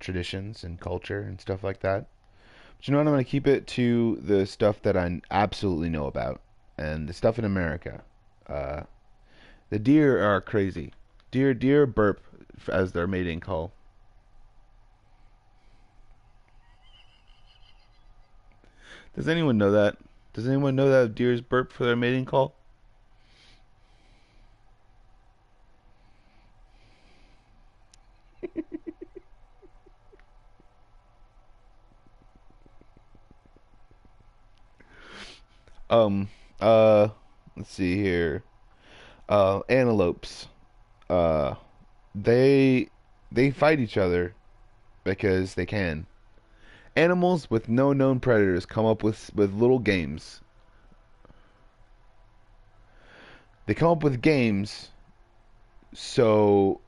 traditions and culture and stuff like that. But you know what? I'm going to keep it to the stuff that I absolutely know about and the stuff in America. Uh, the deer are crazy. Deer burp as their mating call. Does anyone know that? Does anyone know that deers burp for their mating call? Um, let's see here. Antelopes. Uh, they they fight each other because they can. Animals with no known predators come up with little games. They come up with games so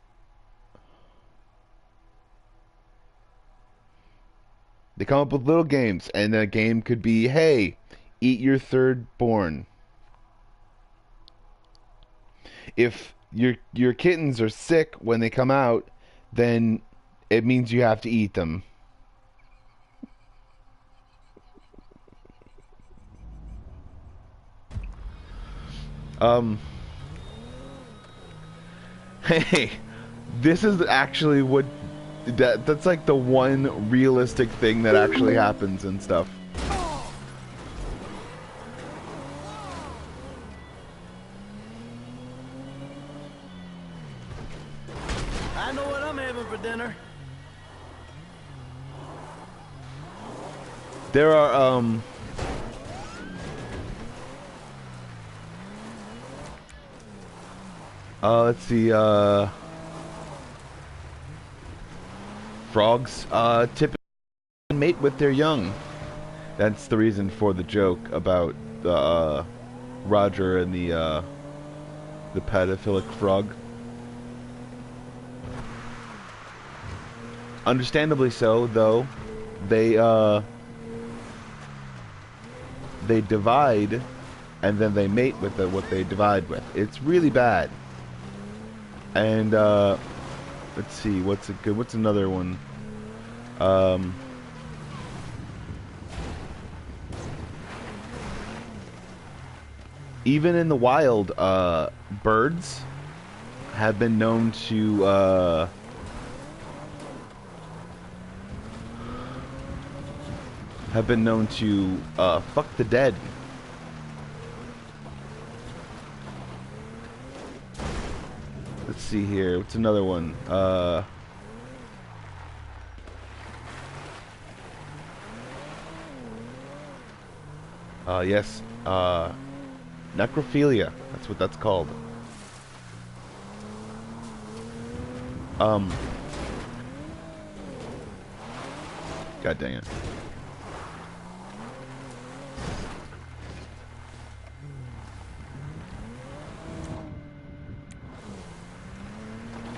they come up with little games, and a game could be, hey, eat your third born. If your kittens are sick when they come out, then it means you have to eat them. Um, hey, this is actually what that's like the one realistic thing that actually happens and stuff. I know what I'm having for dinner. There are let's see, frogs typically mate with their young. That's the reason for the joke about the Roger and the pedophilic frog. Understandably so, though. They divide, and then they mate with what they divide with. It's really bad. And let's see, what's another one? Even in the wild, birds have been known to fuck the dead. Let's see here. What's another one? Yes. Necrophilia. That's what that's called. God dang it.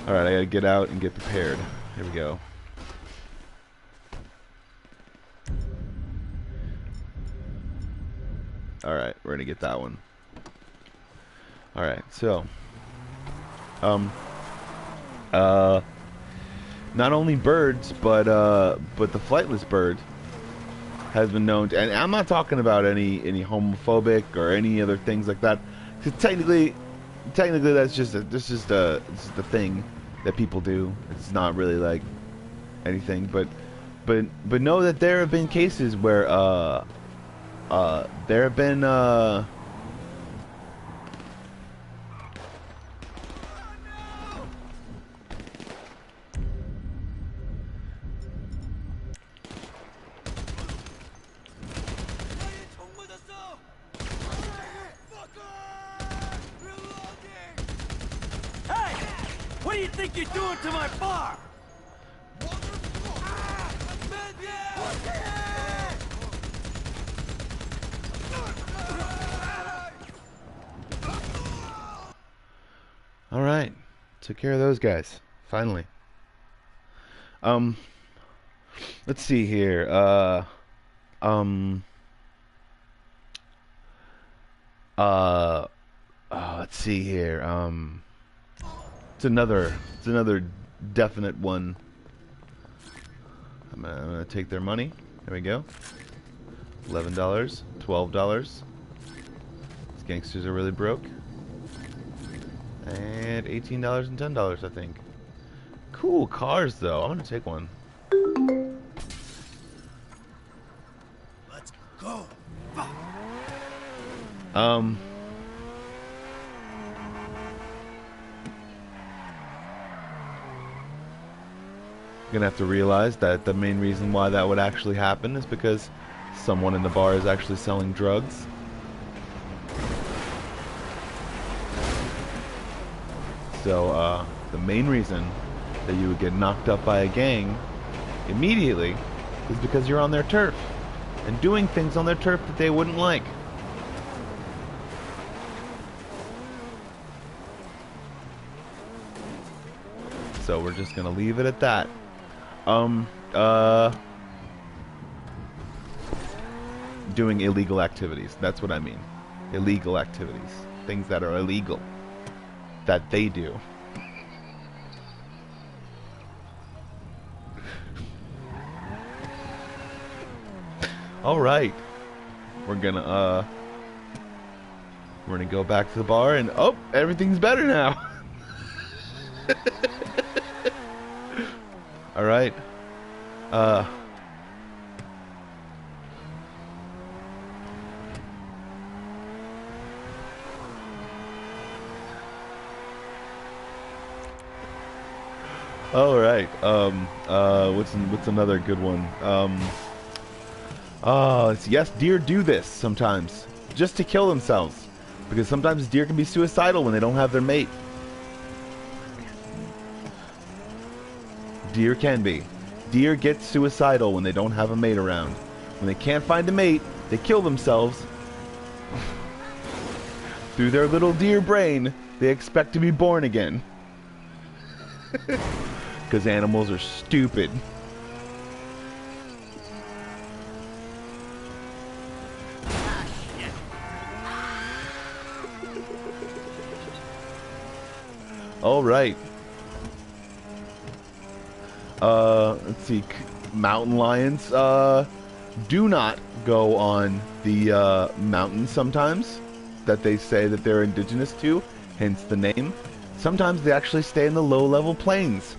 Alright, I gotta get out and get prepared. Here we go. Alright, we're gonna get that one. Alright, so not only birds, but the flightless bird has been known to, and I'm not talking about any homophobic or any other things like that. Because technically that's just this is the thing that people do. It's not really like anything, but know that there have been cases where there have been What do you think you're doing to my bar? all right, took care of those guys finally. Let's see here. Let's see here. It's another definite one. I'm gonna take their money. There we go. $11, $12. These gangsters are really broke. And $18 and $10, I think. Cool cars, though. I'm gonna take one. Let's go. Gonna have to realize that the main reason why that would actually happen is because someone in the bar is actually selling drugs. So, the main reason that you would get knocked up by a gang immediately is because you're on their turf and doing things on their turf that they wouldn't like. So we're just gonna leave it at that. Doing illegal activities. That's what I mean. Illegal activities. Things that are illegal. That they do. Alright. We're gonna go back to the bar and oh, everything's better now. Alright. Alright. What's another good one? Yes, deer do this sometimes. Just to kill themselves. Because sometimes deer can be suicidal when they don't have their mate. Deer can be. Deer get suicidal when they don't have a mate around. When they can't find a mate, they kill themselves. Through their little deer brain, they expect to be born again. Because animals are stupid. Alright. Let's see. Mountain lions do not go on the mountains sometimes that they say that they're indigenous to, hence the name. Sometimes they actually stay in the low-level plains.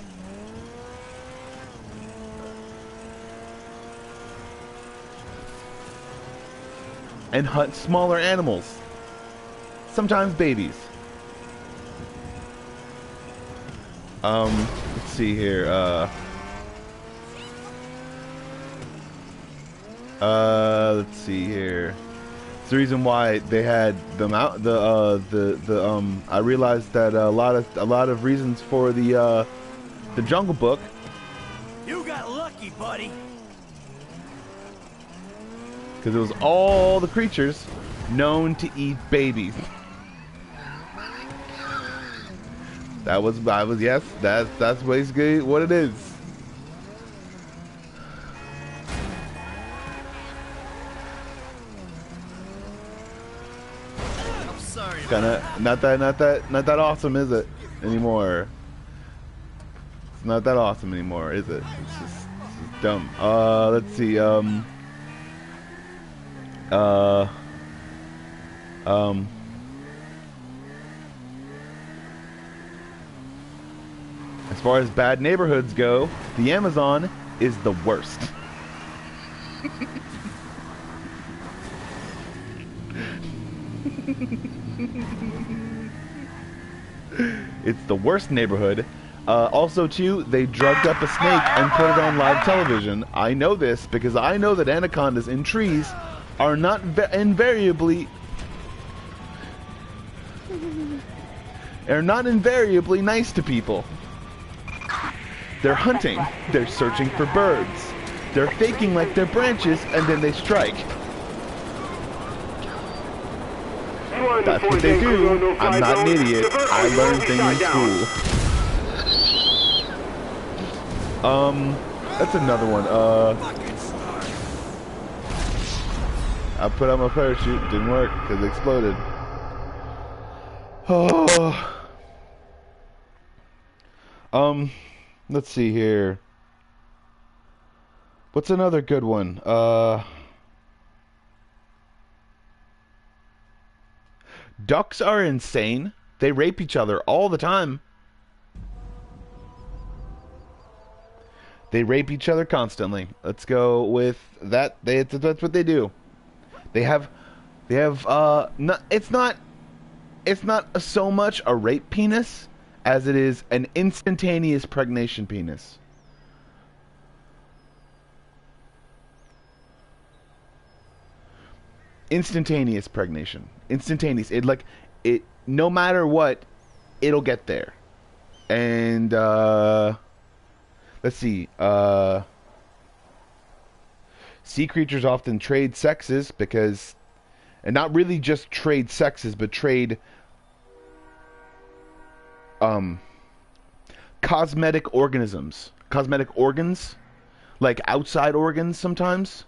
And hunt smaller animals. Sometimes babies. Let's see here. Let's see here. It's the reason why they had them out. I realized that a lot of reasons for the Jungle Book. You got lucky, buddy. Because it was all the creatures known to eat babies. Yes, that's basically what it is. I'm sorry. Kinda not that awesome, is it? Anymore. It's not that awesome anymore, is it? It's just dumb. Let's see, as far as bad neighborhoods go, the Amazon is the worst. It's the worst neighborhood. Also, too, they drugged up a snake and put it on live television. I know this because I know that anacondas in trees are not invariably nice to people. They're hunting. They're searching for birds. They're faking like they're branches, and then they strike. That's what they do. I'm not an idiot. I learned things in school. That's another one. I put on my parachute. Didn't work because it exploded. Oh. Let's see here. What's another good one? Ducks are insane. They rape each other all the time. They rape each other constantly. Let's go with that. That's what they do. They have it's not so much a rape penis as it is an instantaneous pregnation penis. Instantaneous pregnation. Instantaneous. It no matter what, it'll get there. And let's see. Sea creatures often trade sexes because, and not really just trade sexes, but trade cosmetic organisms, cosmetic organs, like outside organs sometimes.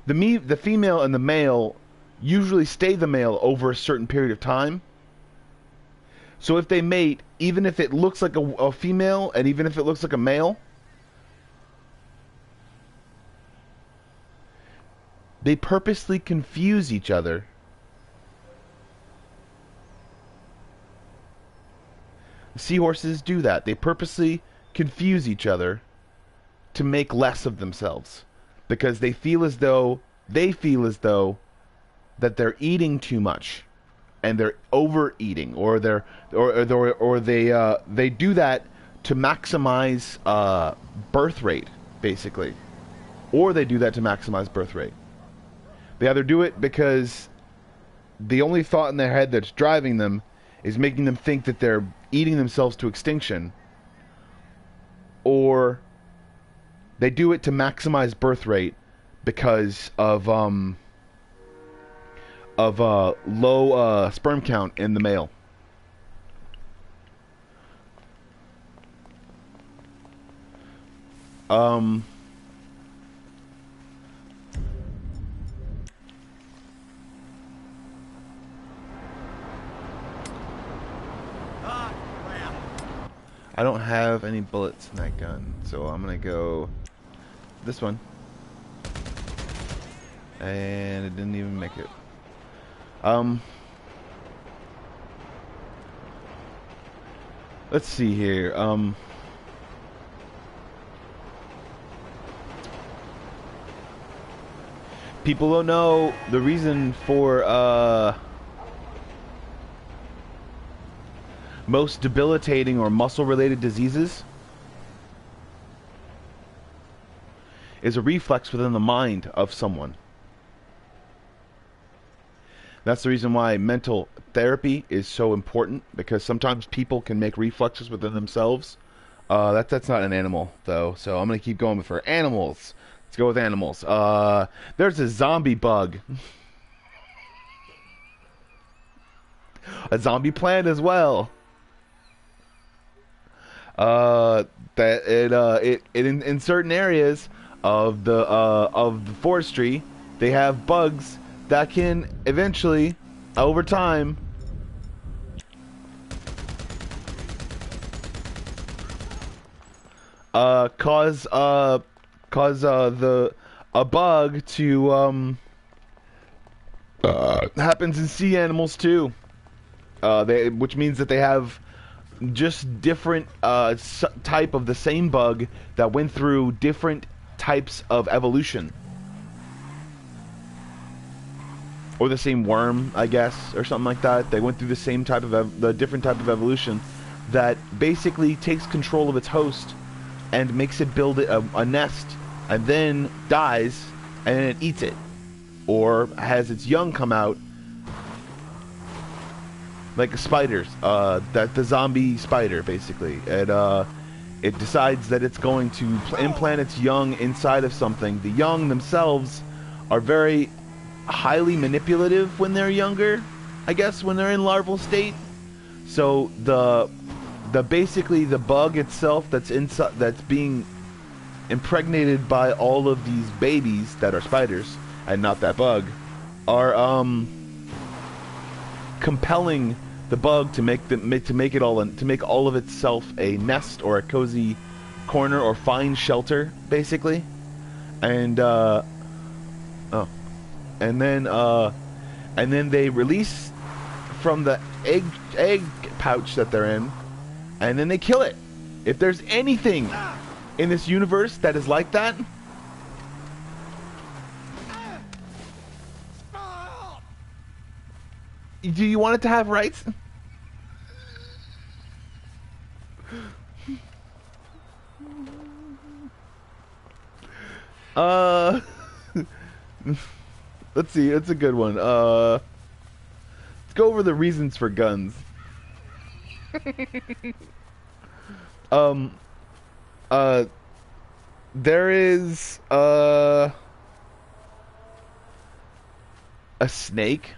The female and the male usually stay the male over a certain period of time. So if they mate, even if it looks like a female and even if it looks like a male, they purposely confuse each other. Seahorses do that. They purposely confuse each other to make less of themselves because they feel as though that they're eating too much and they're overeating, or they do that to maximize birth rate, basically, or they do that to maximize birth rate. They either do it because the only thought in their head that's driving them is making them think that they're eating themselves to extinction, or they do it to maximize birth rate because of low sperm count in the male. I don't have any bullets in that gun, so I'm gonna go this one. And it didn't even make it. Let's see here. People don't know the reason for most debilitating or muscle-related diseases is a reflex within the mind of someone. That's the reason why mental therapy is so important, because sometimes people can make reflexes within themselves. That's not an animal, though, so I'm going to keep going for animals. Let's go with animals. There's a zombie bug. A zombie plant as well. In certain areas of the forestry, they have bugs that can eventually, over time, cause a bug to happens in sea animals too. Which means that they have just different type of the same bug that went through different types of evolution. Or the same worm, I guess, or something like that. They went through the same type of the different type of evolution that basically takes control of its host and makes it build a nest, and then dies, and then it eats it, or has its young come out, like spiders. That the zombie spider, basically, it decides that it's going to implant its young inside of something. The young themselves are very highly manipulative when they're younger, I guess, when they're in larval state. So the basically the bug itself that's inside, that's being impregnated by all of these babies that are spiders and not that bug, are compelling the bug to make all of itself a nest or a cozy corner or find shelter, basically. And and then they release from the egg pouch that they're in, and then they kill it. If there's anything in this universe that is like that, do you want it to have rights? Let's see, it's a good one. Let's go over the reasons for guns. There is a snake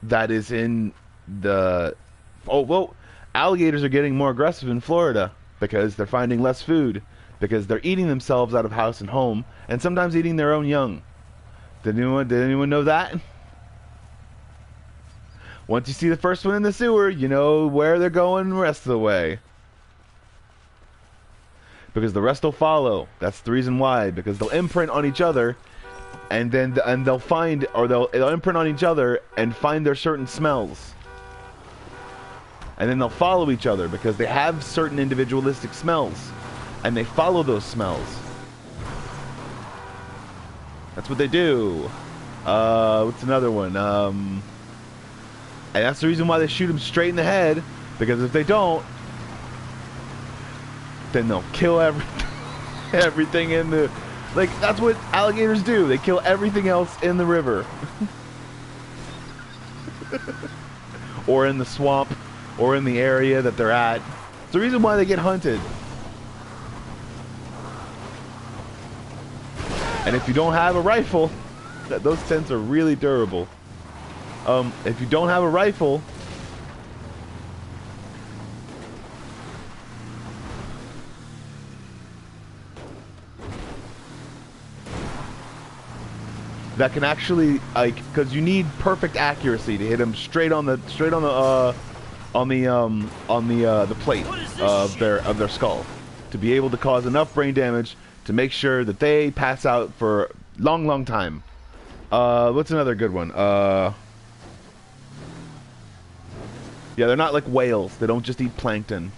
that is in the... Oh, well, alligators are getting more aggressive in Florida because they're finding less food, because they're eating themselves out of house and home, and sometimes eating their own young. Did anyone know that? Once you see the first one in the sewer, you know where they're going the rest of the way. Because the rest will follow. That's the reason why. Because they'll imprint on each other, and then they'll find, or they'll imprint on each other and find their certain smells. And then they'll follow each other because they have certain individualistic smells, and they follow those smells. That's what they do. What's another one? And that's the reason why they shoot them straight in the head, because if they don't, then they'll kill everything in the... Like, that's what alligators do. They kill everything else in the river. Or in the swamp, or in the area that they're at. It's the reason why they get hunted. And if you don't have a rifle, those tents are really durable. If you don't have a rifle, that can actually, like, because you need perfect accuracy to hit them straight on the plate of their skull, to be able to cause enough brain damage to make sure that they pass out for a long time. What's another good one? Yeah, they're not like whales. They don't just eat plankton.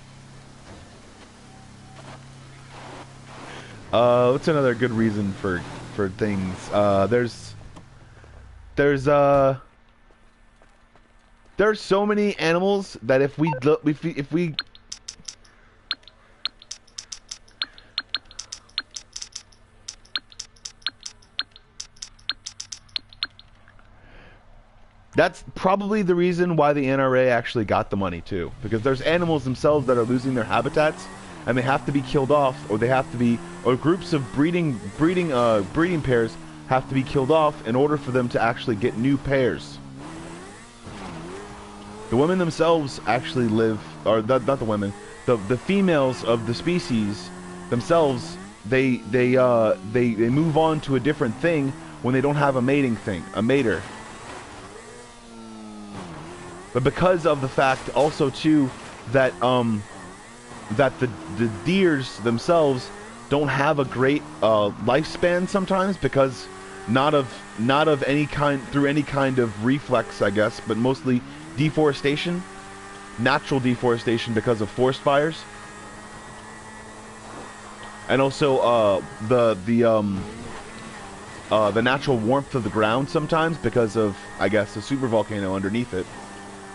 What's another good reason for things? There's so many animals that if we that's probably the reason why the NRA actually got the money too, because there's animals themselves that are losing their habitats, and they have to be killed off, or groups of breeding pairs have to be killed off in order for them to actually get new pairs. The women themselves actually live, or not the women, the females of the species themselves, they move on to a different thing when they don't have a mater. But because of the fact also too that that the deers themselves don't have a great lifespan sometimes, because not of any kind, through any kind of reflex, I guess, but mostly deforestation, natural deforestation because of forest fires, and also the natural warmth of the ground sometimes because of, I guess, a supervolcano underneath it.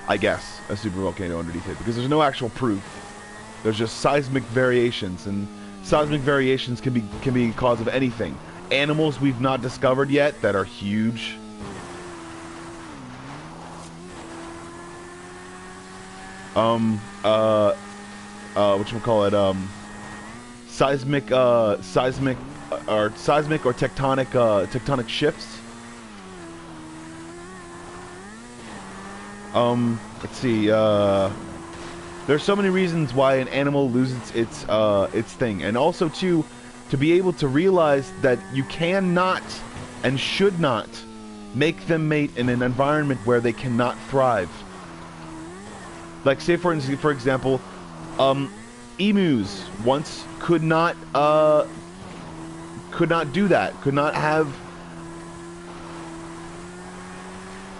Because there's no actual proof. There's just seismic variations, and seismic variations can be a cause of anything. Animals we've not discovered yet that are huge. Seismic or tectonic shifts. Let's see, there's so many reasons why an animal loses its thing, and also too, to be able to realize that you cannot and should not make them mate in an environment where they cannot thrive. Like, say for example, emus once could not do that. Could not have.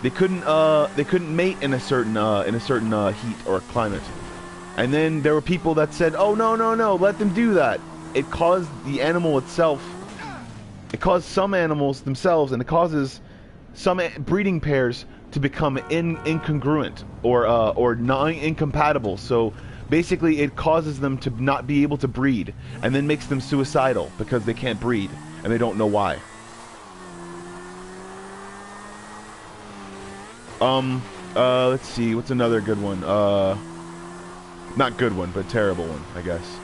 They couldn't mate in a certain heat or climate. And then there were people that said, "Oh no, no, no! Let them do that." It caused the animal itself. It caused some animals themselves, and it causes some breeding pairs to become incongruent or non-incompatible. So basically, it causes them to not be able to breed, and then makes them suicidal because they can't breed and they don't know why. Let's see, what's another good one? Not good one, but terrible one, I guess.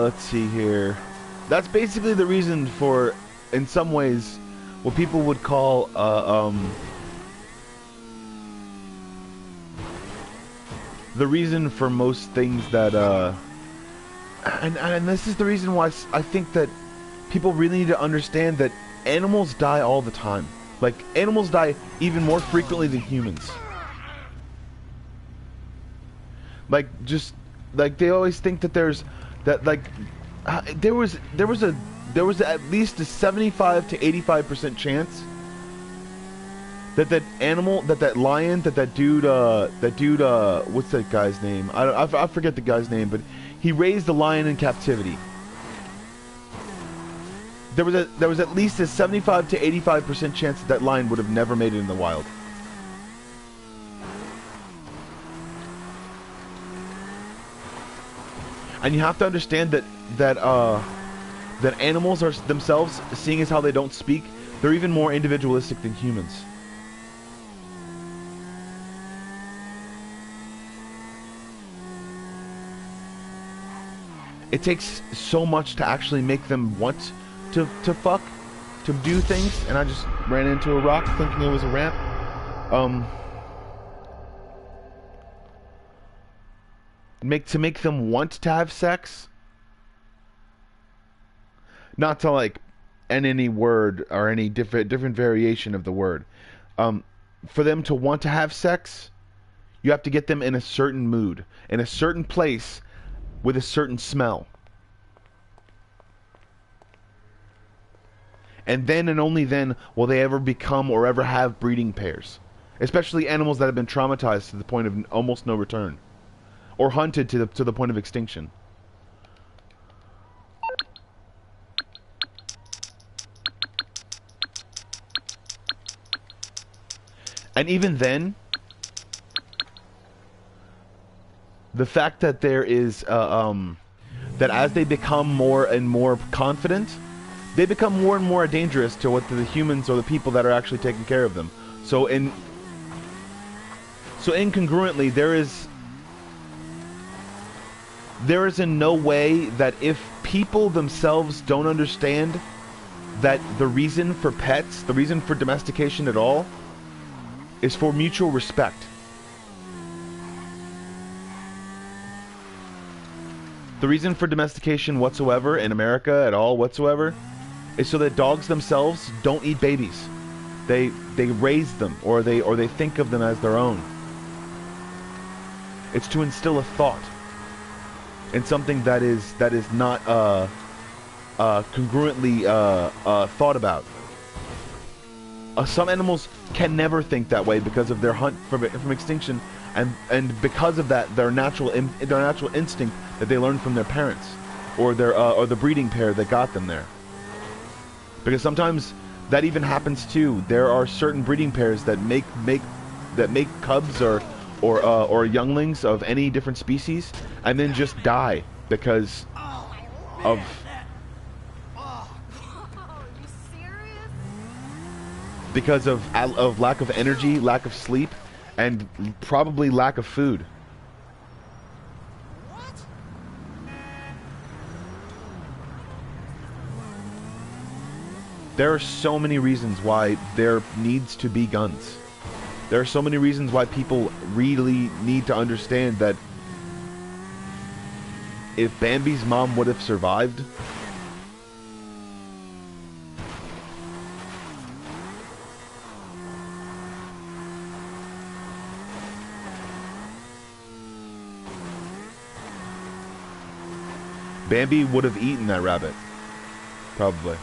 Let's see here. That's basically the reason for, in some ways, what people would call, the reason for most things that, and this is the reason why I think that people really need to understand that animals die all the time. Like, animals die even more frequently than humans. Like, just, like, they always think that there's, that, like, there was at least a 75 to 85% chance that animal, that lion, that dude, what's that guy's name? I forget the guy's name, but he raised the lion in captivity. There was at least a 75 to 85% chance that lion would have never made it in the wild. And you have to understand that animals are themselves, seeing as how they don't speak, they're even more individualistic than humans. It takes so much to actually make them want to fuck, to do things, and I just ran into a rock thinking it was a ramp. To make them want to have sex, not to like end any word or any different variation of the word. For them to want to have sex, you have to get them in a certain mood, in a certain place, with a certain smell. And then and only then will they ever become or ever have breeding pairs. Especially animals that have been traumatized to the point of almost no return. Or hunted to the point of extinction. And even then, the fact that there is, that as they become more and more confident, they become more and more dangerous to what the humans or the people that are actually taking care of them. So incongruently, there is in no way that if people themselves don't understand that the reason for pets, the reason for domestication at all, is for mutual respect. The reason for domestication whatsoever in America at all whatsoever is so that dogs themselves don't eat babies. They raise them, or they think of them as their own. It's to instill a thought in something that is not congruently thought about. Some animals can never think that way because of their hunt from extinction, and because of that, their natural instinct that they learned from their parents, or the breeding pair that got them there. Because sometimes that even happens too. There are certain breeding pairs that make cubs or younglings of any different species, and then just die because of. Because of lack of energy, lack of sleep, and probably lack of food. There are so many reasons why there needs to be guns. There are so many reasons why people really need to understand that if Bambi's mom would have survived, Bambi would have eaten that rabbit. Probably.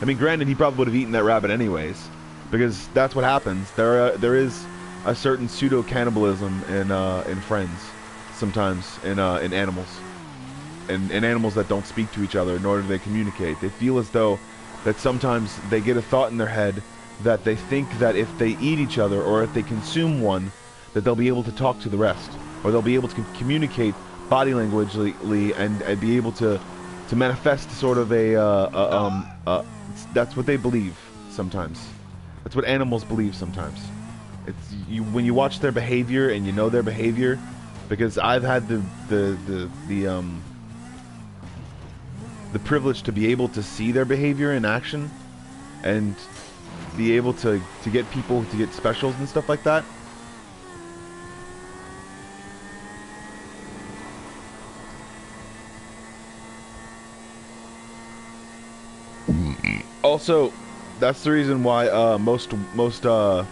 I mean, granted, he probably would have eaten that rabbit anyways, because that's what happens. There is a certain pseudo-cannibalism in friends, sometimes, in animals. In animals that don't speak to each other, nor do they communicate. They feel as though that sometimes they get a thought in their head that they think that if they eat each other, or if they consume one, that they'll be able to talk to the rest, or they'll be able to communicate body languagely and be able to manifest sort of that's what they believe sometimes. That's what animals believe sometimes. It's when you watch their behavior and you know their behavior, because I've had the privilege to be able to see their behavior in action and be able to get people to get specials and stuff like that. Also, that's the reason why the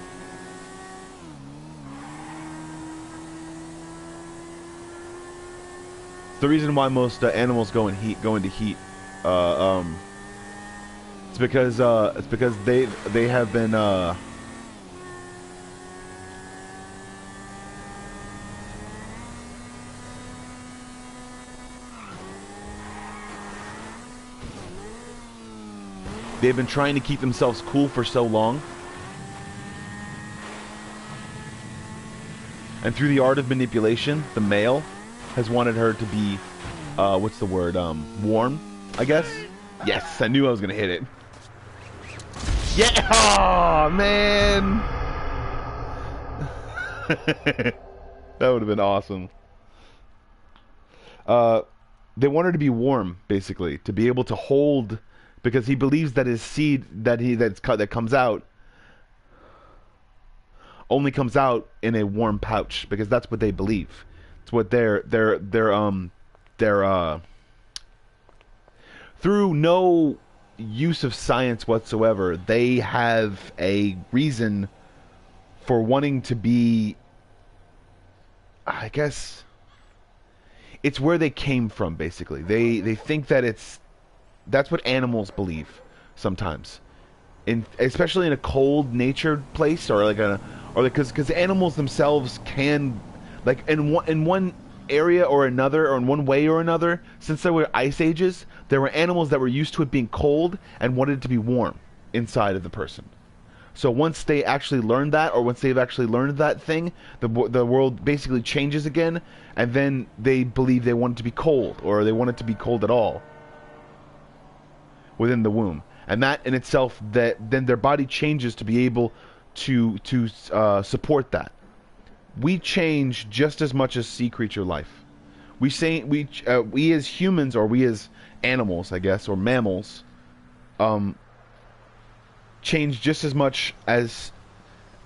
reason why most animals go into heat. It's because they have been they've been trying to keep themselves cool for so long. And through the art of manipulation, the male has wanted her to be, what's the word, warm, I guess? Yes, I knew I was gonna hit it. Yeah! Oh, man! That would have been awesome. They want her to be warm, basically, to be able to hold, because he believes that his seed that comes out only comes out in a warm pouch, because that's what they believe. It's what they're through no use of science whatsoever, they have a reason for wanting to be, I guess it's where they came from, basically. They think that that's what animals believe sometimes, especially in a cold natured place, or because animals themselves can, like, in one area or another, or in one way or another, since there were ice ages, there were animals that were used to it being cold and wanted it to be warm inside of the person. So once they actually learned that, or once they've actually learned that thing, the world basically changes again, and then they believe they want it to be cold, or they want it to be cold at all within the womb. And that in itself, that then their body changes to be able to support that. We change just as much as sea creature life. We as humans, or we as animals, I guess, or mammals, change just as much as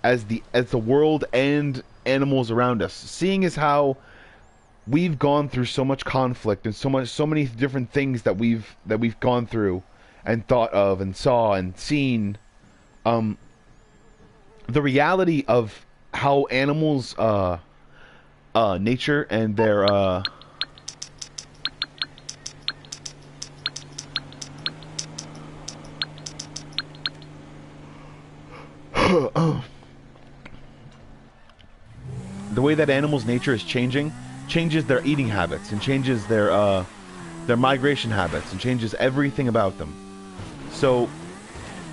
the world and animals around us. Seeing as how we've gone through so much conflict and so many different things that we've gone through and thought of and saw and seen, the reality of how animals nature and their the way that animals' nature is changes their eating habits, and changes their migration habits, and changes everything about them. So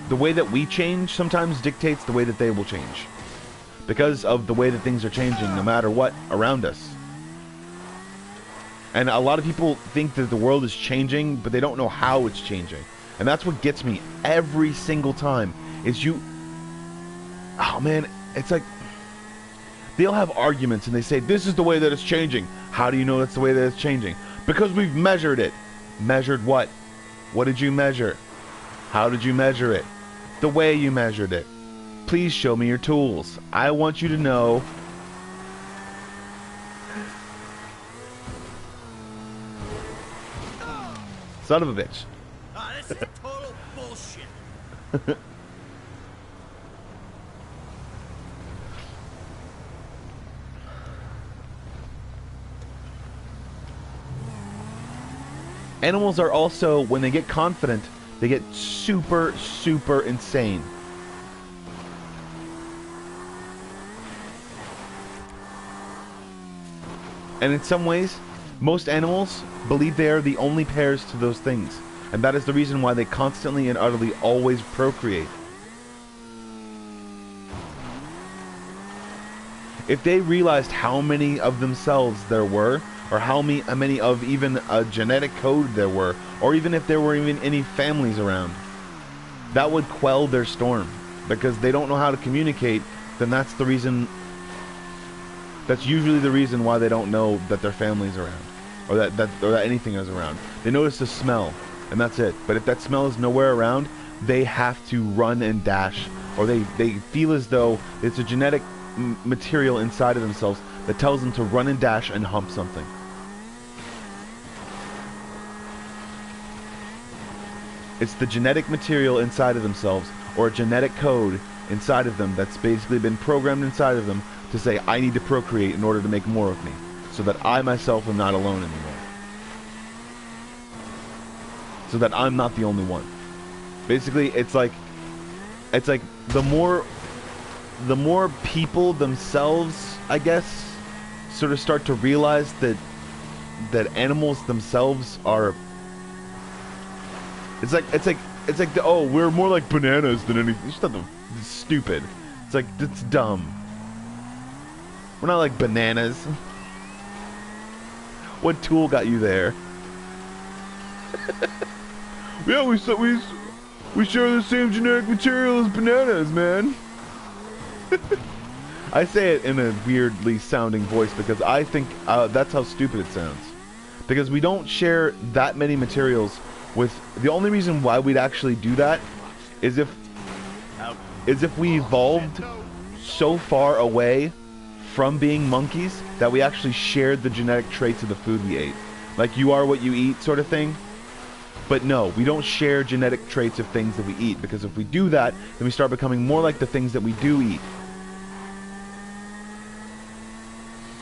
the way that we change sometimes dictates the way that they will change, because of the way that things are changing no matter what around us. And a lot of people think that the world is changing, but they don't know how it's changing. And that's what gets me every single time, is oh man, it's like they'll have arguments and they say, this is the way that it's changing. How do you know that's the way that it's changing? Because we've measured it. Measured what? What did you measure? How did you measure it? The way you measured it. Please show me your tools. I want you to know. Son of a bitch. Ah, this is total bullshit. Animals are also, when they get confident, they get super, super insane. And in some ways, most animals believe they are the only pairs to those things. And that is the reason why they constantly and utterly always procreate. If they realized how many of themselves there were, or how many of even a genetic code there were, or even if there were even any families around, that would quell their storm. Because they don't know how to communicate, then that's the reason. That's usually the reason why they don't know that their family's around, or that anything is around. They notice the smell, and that's it. But if that smell is nowhere around, they have to run and dash, or they feel as though it's a genetic material inside of themselves that tells them to run and dash and hump something. It's the genetic material inside of themselves, or a genetic code inside of them that's basically been programmed inside of them to say, I need to procreate in order to make more of me, so that I myself am not alone anymore. So that I'm not the only one. Basically, it's like the more people themselves, I guess, sort of start to realize that animals themselves are. It's like oh, we're more like bananas than anything. It's stupid. It's like, it's dumb. We're not like bananas. What tool got you there? Yeah, we share the same genetic material as bananas, man. I say it in a weirdly sounding voice because I think that's how stupid it sounds. Because we don't share that many materials with. The only reason why we'd actually do that is if we evolved so far away from being monkeys that we actually shared the genetic traits of the food we ate. Like, you are what you eat sort of thing. But no, we don't share genetic traits of things that we eat, because if we do that, then we start becoming more like the things that we do eat.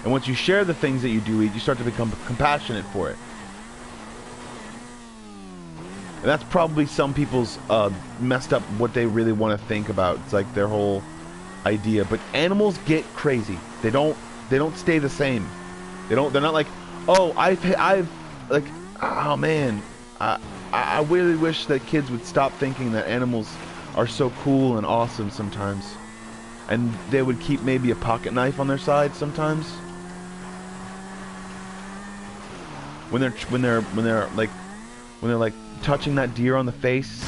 And once you share the things that you do eat, you start to become compassionate for it. And that's probably some people's messed up what they really want to think about. It's like their whole idea. But animals get crazy. They don't stay the same. They're not like, oh, I've like, oh man, I really wish that kids would stop thinking that animals are so cool and awesome sometimes, and they would keep maybe a pocket knife on their side sometimes when they're like touching that deer on the face,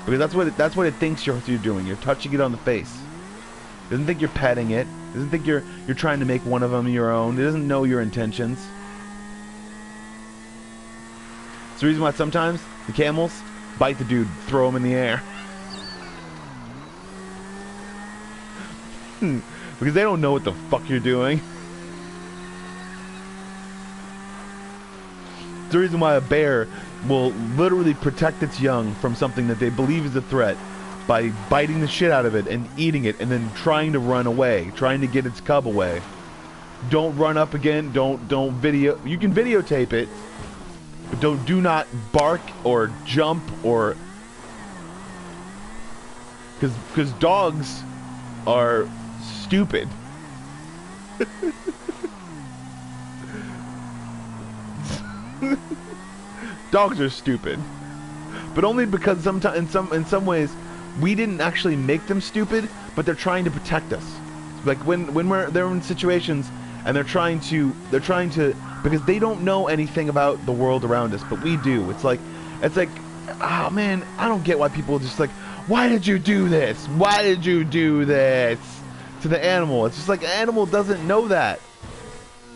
because that's what it thinks you're doing. You're touching it on the face. It doesn't think you're petting it. It doesn't think you're trying to make one of them your own. It doesn't know your intentions. It's the reason why sometimes the camels bite the dude, throw him in the air. Because they don't know what the fuck you're doing. It's the reason why a bear will literally protect its young from something that they believe is a threat by biting the shit out of it and eating it, and then trying to run away, trying to get its cub away. Don't run up again. Don't video. You can videotape it, but do not bark or jump, or because dogs are stupid. Dogs are stupid, but only because sometimes in some ways we didn't actually make them stupid, but they're trying to protect us. Like when they're in situations and they're trying to because they don't know anything about the world around us, but we do. It's like, oh man, I don't get why people are just like, why did you do this? Why did you do this to the animal? It's just like, an animal doesn't know that.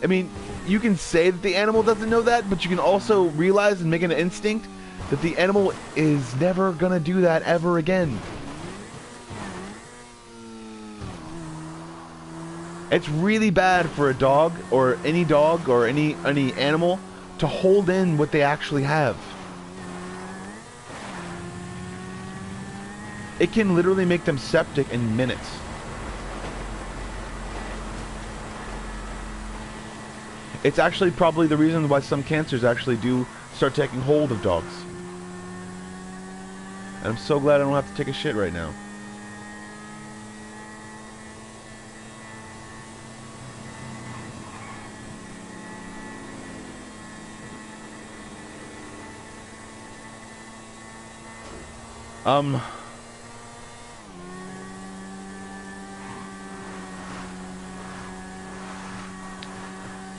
I mean, you can say that the animal doesn't know that, but you can also realize and make an instinct that the animal is never gonna do that ever again. It's really bad for a dog or any animal to hold in what they actually have. It can literally make them septic in minutes. It's actually probably the reason why some cancers actually do start taking hold of dogs. And I'm so glad I don't have to take a shit right now.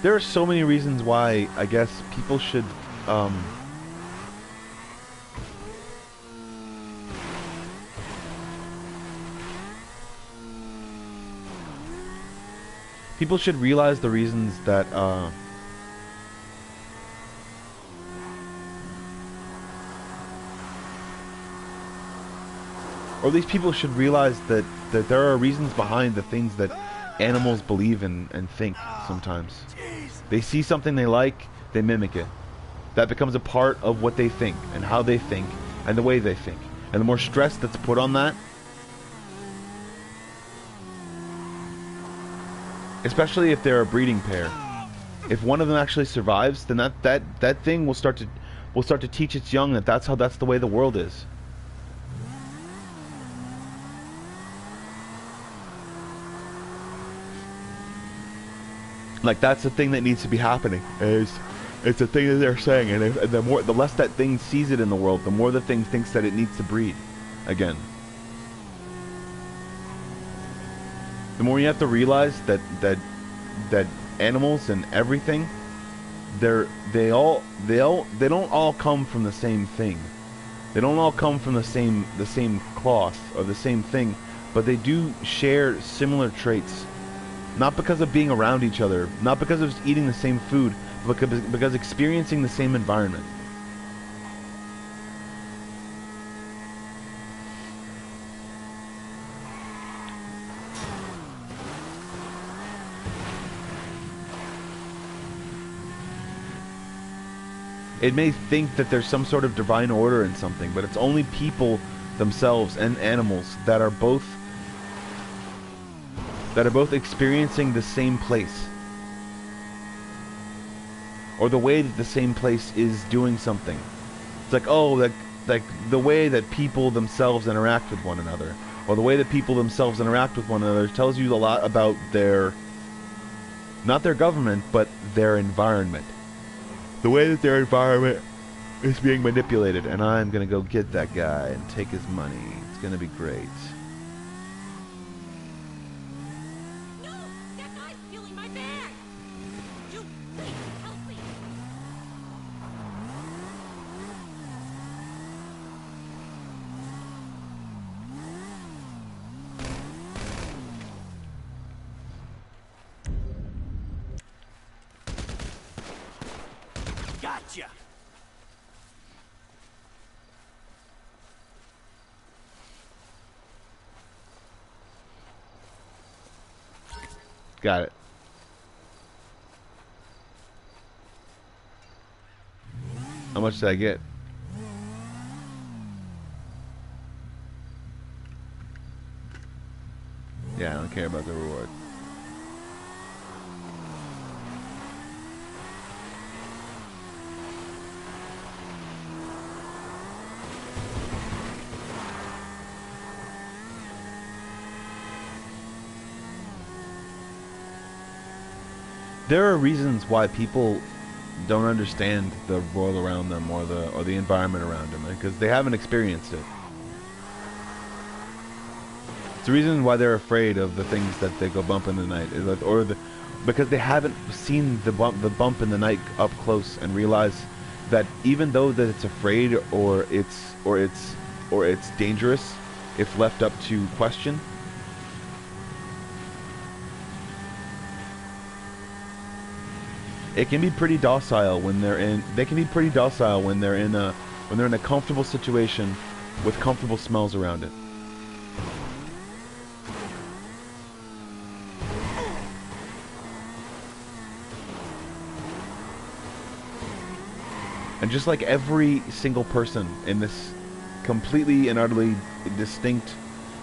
There are so many reasons why I guess people should, people should realize the reasons that, or at least people should realize that there are reasons behind the things that animals believe in and think sometimes. They see something they like, they mimic it. That becomes a part of what they think and how they think and the way they think. And the more stress that's put on that, especially if they're a breeding pair, if one of them actually survives, then that thing will start to teach its young that that's the way the world is. Like, that's the thing that needs to be happening. It's a thing that they're saying, and the less that thing sees it in the world, the more the thing thinks that it needs to breed again. The more you have to realize that animals and everything, they don't all come from the same thing. They don't all come from the same cloth or the same thing, but they do share similar traits. Not because of being around each other, not because of eating the same food, but because experiencing the same environment. It may think that there's some sort of divine order in something, but it's only people themselves and animals that are both experiencing the same place, or the way that the same place is doing something. It's like, oh, like the way that people themselves interact with one another, or the way that people themselves interact with one another tells you a lot about not their government, but their environment. The way that their environment is being manipulated, and I'm gonna go get that guy and take his money. It's gonna be great. Gotcha. Got it. How much did I get? Yeah, I don't care about the reward. There are reasons why people don't understand the world around them or the environment around them, because they haven't experienced it. It's the reason why they're afraid of the things that they go bump in the night, because they haven't seen the bump in the night up close and realize that even though that it's afraid or it's dangerous if left up to question, it can be pretty docile when they're in. They can be pretty docile when they're in when they're in a comfortable situation with comfortable smells around it. And just like every single person in this completely and utterly distinct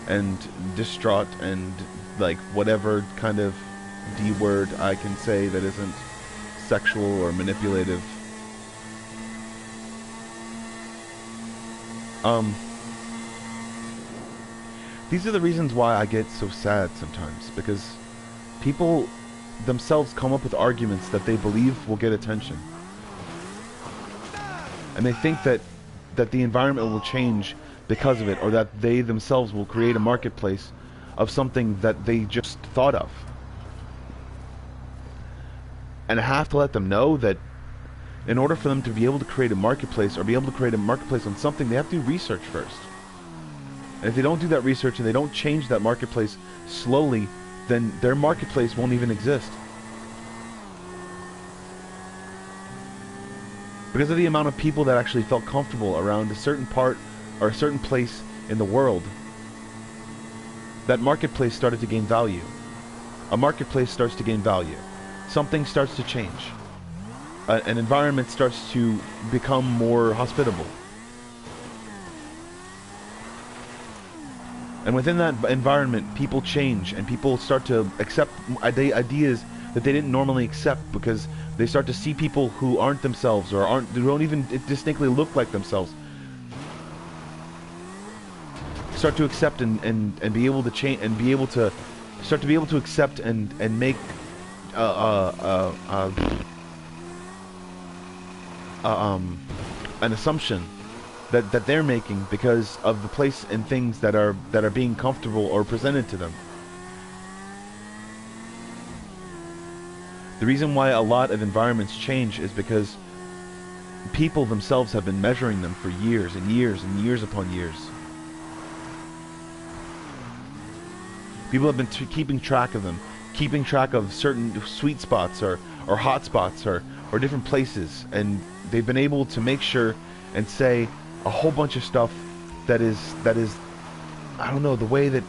and distraught and like whatever kind of D word I can say that isn't sexual or manipulative, these are the reasons why I get so sad sometimes, because people themselves come up with arguments that they believe will get attention. And they think that the environment will change because of it, or that they themselves will create a marketplace of something that they just thought of. And I have to let them know that in order for them to be able to create a marketplace, or be able to create a marketplace on something, they have to do research first. And if they don't do that research and they don't change that marketplace slowly, then their marketplace won't even exist. Because of the amount of people that actually felt comfortable around a certain part or a certain place in the world, that marketplace started to gain value. A marketplace starts to gain value. Something starts to change. An environment starts to become more hospitable. And within that environment, people change and people start to accept ideas that they didn't normally accept, because they start to see people who aren't themselves, or who don't even distinctly look like themselves, start to accept and be able to change, and be able to start to be able to accept and make an assumption that they're making because of the place and things that are being comfortable or presented to them. The reason why a lot of environments change is because people themselves have been measuring them for years and years and years upon years. People have been keeping track of them, keeping track of certain sweet spots or hot spots or different places, and they've been able to make sure and say a whole bunch of stuff that is I don't know, the way that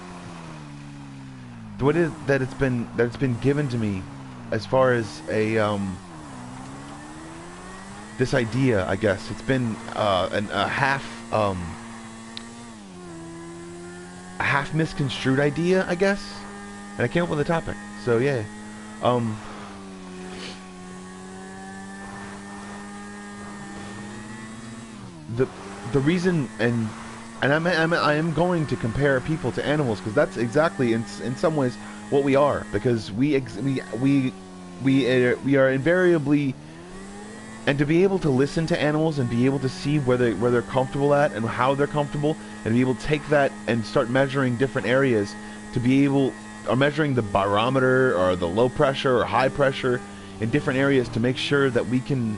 it's been given to me, as far as a this idea, I guess it's been a half misconstrued idea, I guess, and I came up with a topic. So yeah, the reason, and I am going to compare people to animals, because that's exactly in some ways what we are, because we are invariably, and to be able to listen to animals and be able to see where they're comfortable at and how they're comfortable, and be able to take that and start measuring different areas, to be able, or measuring the barometer or the low pressure or high pressure in different areas, to make sure that we can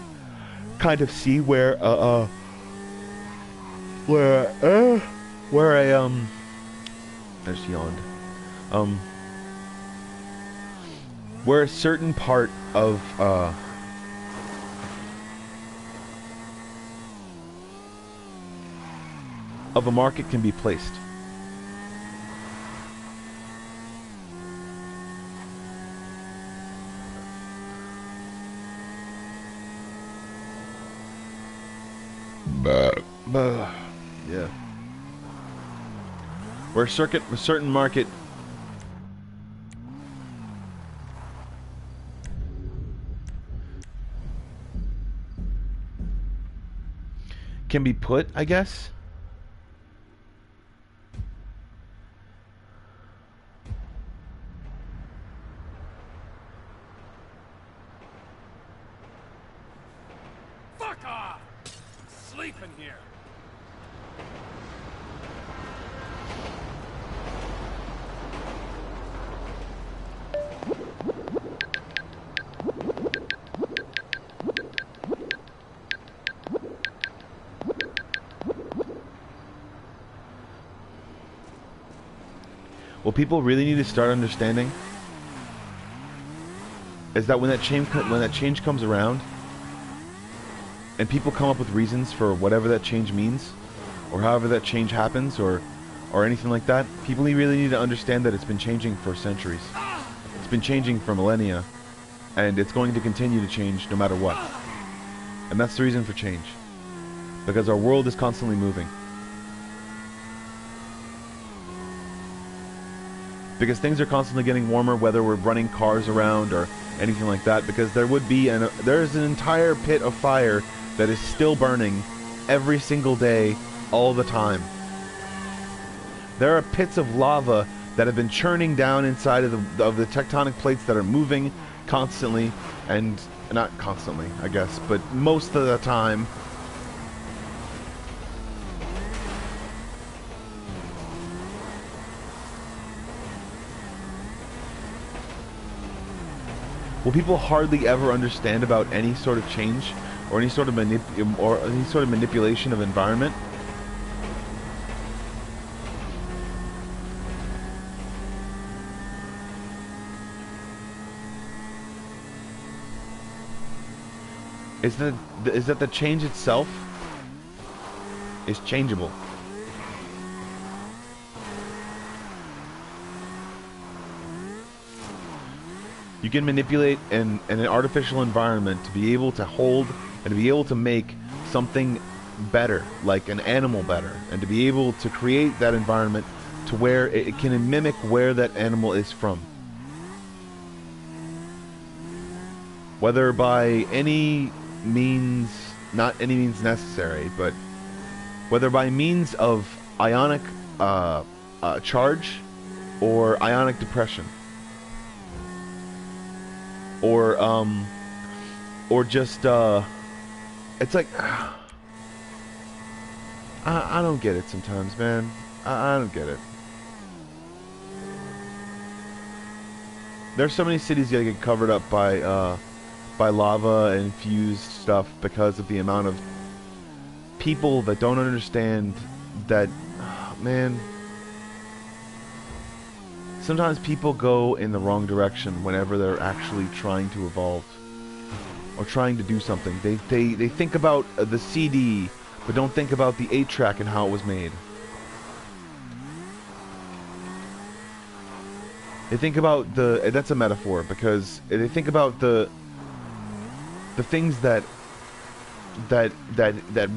kind of see where I just yawned. Where a certain part of a market can be placed. Yeah. Where a certain market can be put, I guess. Fuck off! Sleep in here. What people really need to start understanding is that when that change comes around, and people come up with reasons for whatever that change means, or however that change happens, or anything like that, people really need to understand that it's been changing for centuries. It's been changing for millennia, and it's going to continue to change no matter what. And that's the reason for change. Because our world is constantly moving. Because things are constantly getting warmer, whether we're running cars around or anything like that, because there's an entire pit of fire that is still burning every single day, all the time. There are pits of lava that have been churning down inside of the tectonic plates that are moving constantly, and not constantly, I guess, but most of the time. What people hardly ever understand about any sort of change or any sort of manipulation of environment is that the change itself is changeable. You can manipulate an artificial environment to be able to hold and to be able to make something better, like an animal better, and to be able to create that environment to where it can mimic where that animal is from. Whether by any means, not any means necessary, but whether by means of ionic charge or ionic depression. Or just, it's like, I don't get it sometimes, man. I don't get it. There's so many cities that get covered up by lava and fused stuff because of the amount of people that don't understand that, man. Sometimes people go in the wrong direction whenever they're actually trying to evolve or trying to do something. They think about the CD, but don't think about the 8-track and how it was made. They think about that's a metaphor, because they think about the things that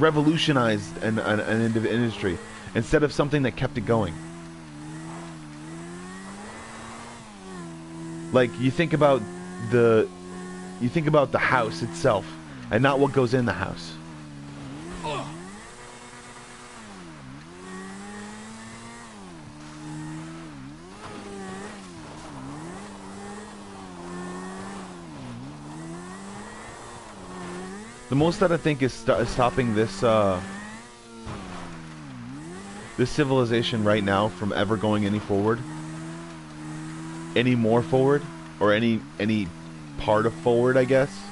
revolutionized an industry instead of something that kept it going. Like, you think about the house itself and not what goes in the house. The most that I think is stopping this this civilization right now from ever going any more forward, or any part of forward, I guess,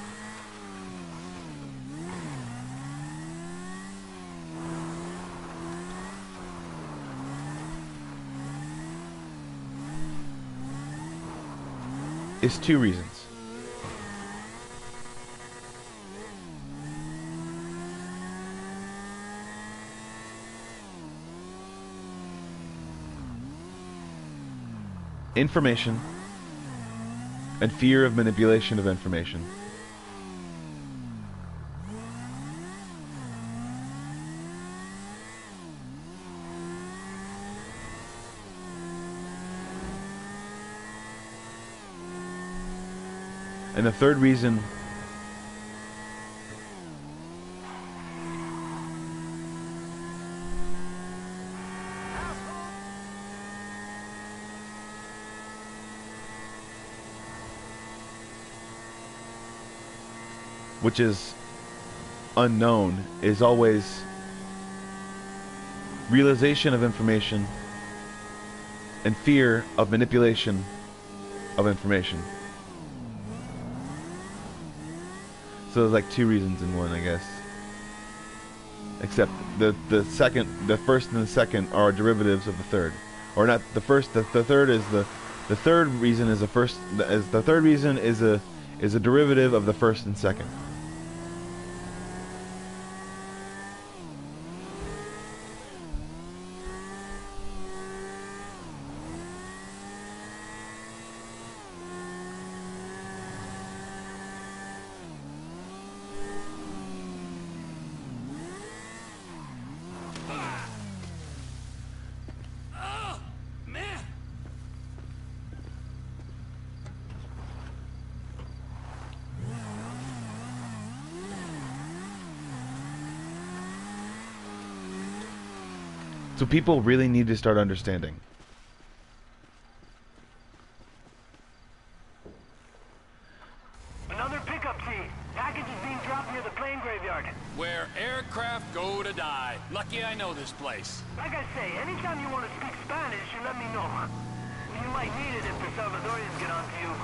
is 2 reasons. Information and fear of manipulation of information. And the third reason which is unknown, is always realization of information and fear of manipulation of information. So there's like 2 reasons in one, I guess. Except the first and the second are derivatives of the third, or not the first. The third is the third reason is the first. The third reason is a derivative of the first and second. So people really need to start understanding. Another pickup team. Package is being dropped near the plane graveyard. Where aircraft go to die. Lucky I know this place. Like I say, anytime you want to speak Spanish, you let me know. You might need it if the Salvadorians get onto you.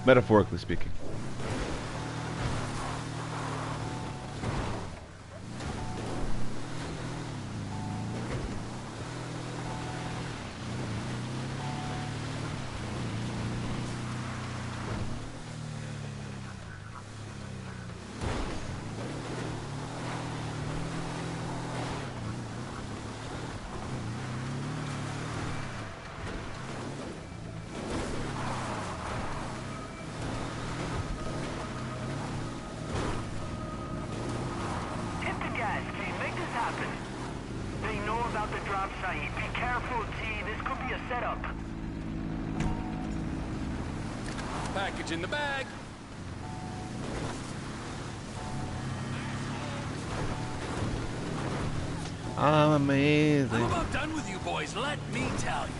Metaphorically speaking. Package in the bag. I'm amazing. I'm about done with you boys, let me tell you.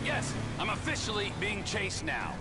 Yes, I'm officially being chased now.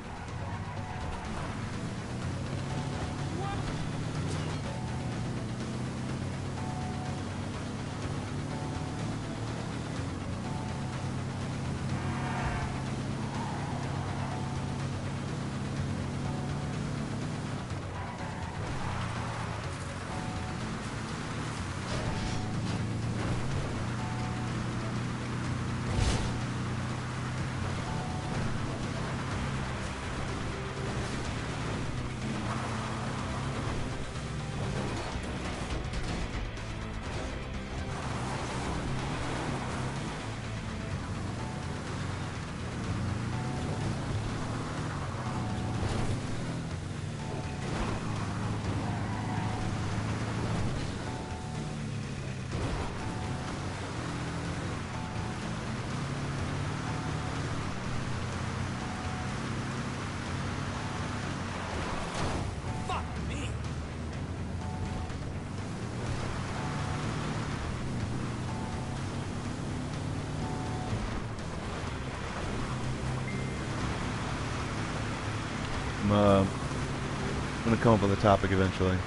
I'm gonna come up with a topic eventually.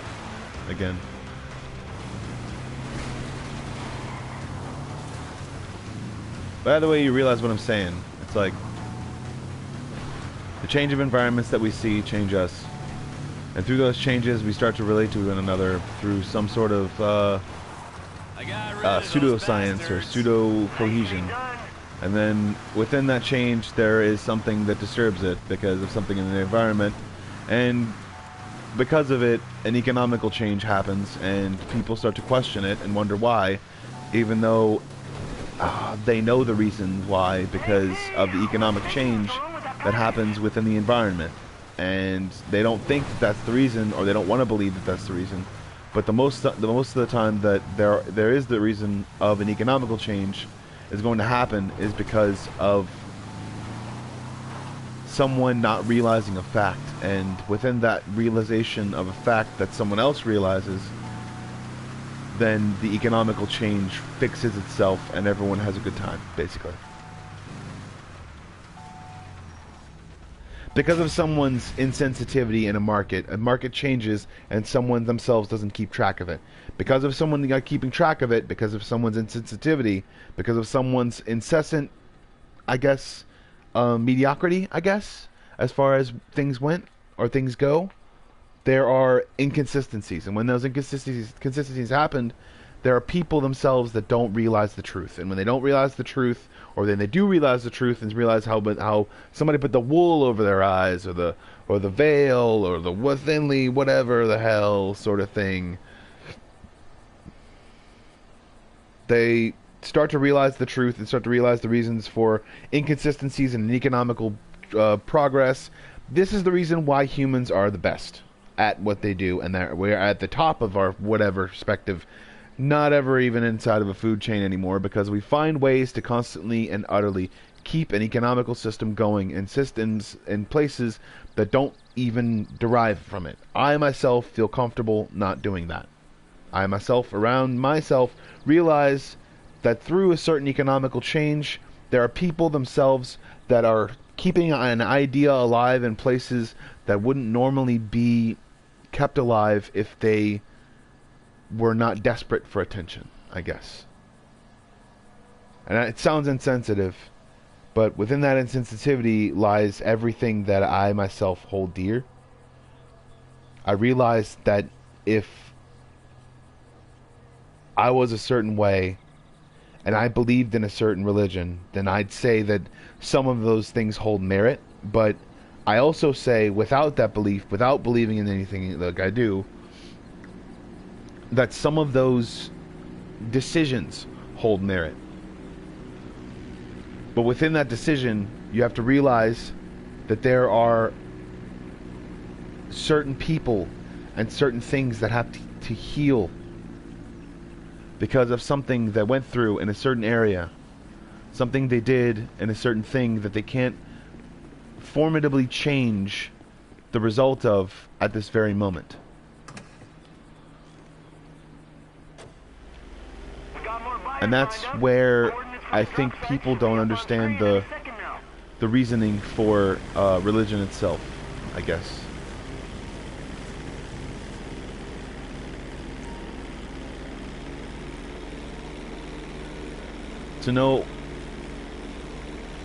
Again. By the way, you realize what I'm saying. It's like the change of environments that we see change us. And through those changes, we start to relate to one another through some sort of pseudoscience or pseudo-cohesion. And then within that change, there is something that disturbs it because of something in the environment. And because of it, an economical change happens, and people start to question it and wonder why, even though they know the reasons why, because of the economic change that happens within the environment, and they don't think that that's the reason, or they don't want to believe that that's the reason. But the most of the time that there is the reason of an economical change is going to happen is because of someone not realizing a fact, and within that realization of a fact that someone else realizes, then the economical change fixes itself and everyone has a good time, basically. Because of someone's insensitivity in a market changes and someone themselves doesn't keep track of it. Because of someone not keeping track of it, because of someone's insensitivity, because of someone's incessant, I guess, mediocrity, I guess, as far as things went or things go, there are inconsistencies. And when those inconsistencies happened, there are people themselves that don't realize the truth. And when they don't realize the truth, or then they do realize the truth and realize how somebody put the wool over their eyes, or the veil, or the thinly whatever the hell sort of thing, they start to realize the truth and start to realize the reasons for inconsistencies in economical progress. This is the reason why humans are the best at what they do, and that we're at the top of our whatever perspective, not ever even inside of a food chain anymore, because we find ways to constantly and utterly keep an economical system going, and systems in places that don't even derive from it. I myself feel comfortable not doing that. I myself, around myself, realize that through a certain economical change, there are people themselves that are keeping an idea alive in places that wouldn't normally be kept alive if they were not desperate for attention, I guess. And it sounds insensitive, but within that insensitivity lies everything that I myself hold dear. I realized that if I was a certain way and I believed in a certain religion, then I'd say that some of those things hold merit. But I also say, without that belief, without believing in anything like I do, that some of those decisions hold merit. But within that decision, you have to realize that there are certain people and certain things that have to heal because of something that went through in a certain area, something they did in a certain thing that they can't formidably change the result of at this very moment. And that's where I think people don't understand the reasoning for religion itself, I guess. To know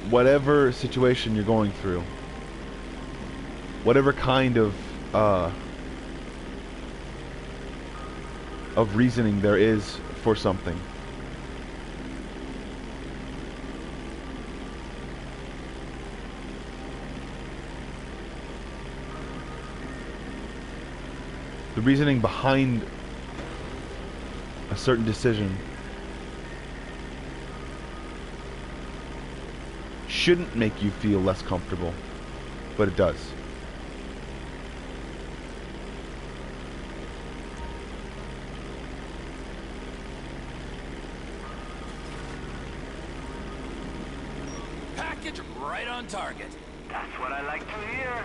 whatever situation you're going through, whatever kind of reasoning there is for something, the reasoning behind a certain decision shouldn't make you feel less comfortable, but it does. Package right on target. That's what I like to hear.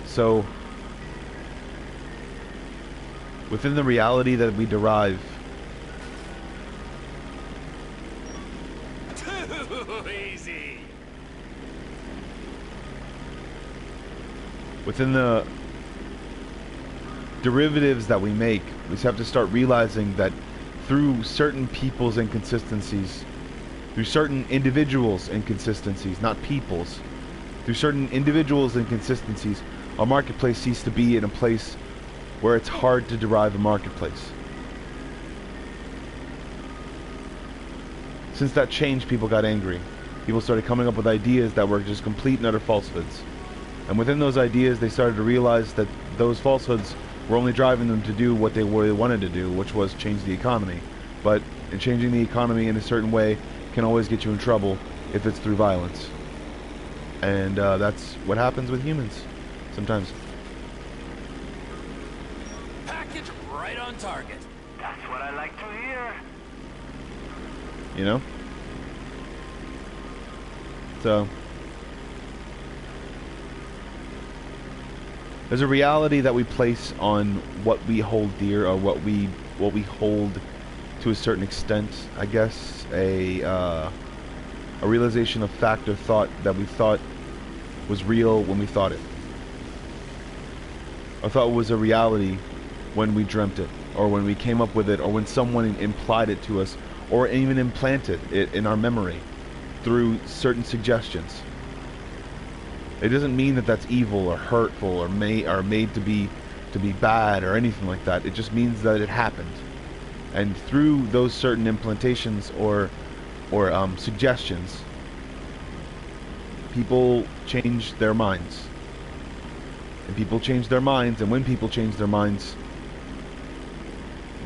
So, within the reality that we derive, Too easy. within the derivatives that we make, we just have to start realizing that through certain people's inconsistencies, through certain individuals' inconsistencies, not people's, through certain individuals' inconsistencies, our marketplace ceased to be in a place where it's hard to derive a marketplace. Since that changed, people got angry. People started coming up with ideas that were just complete and utter falsehoods. And within those ideas, they started to realize that those falsehoods We're only driving them to do what they really wanted to do, which was change the economy. But in changing the economy in a certain way can always get you in trouble if it's through violence. And that's what happens with humans sometimes. Package right on target. That's what I like to hear. You know? So there's a reality that we place on what we hold dear, or what we hold to a certain extent, I guess. A realization of fact or thought that we thought was real when we thought it. Or thought it was a reality when we dreamt it, or when we came up with it, or when someone implied it to us, or even implanted it in our memory through certain suggestions. It doesn't mean that that's evil or hurtful or made to be bad or anything like that. It just means that it happened. And through those certain implantations or suggestions, people change their minds. And people change their minds, and when people change their minds,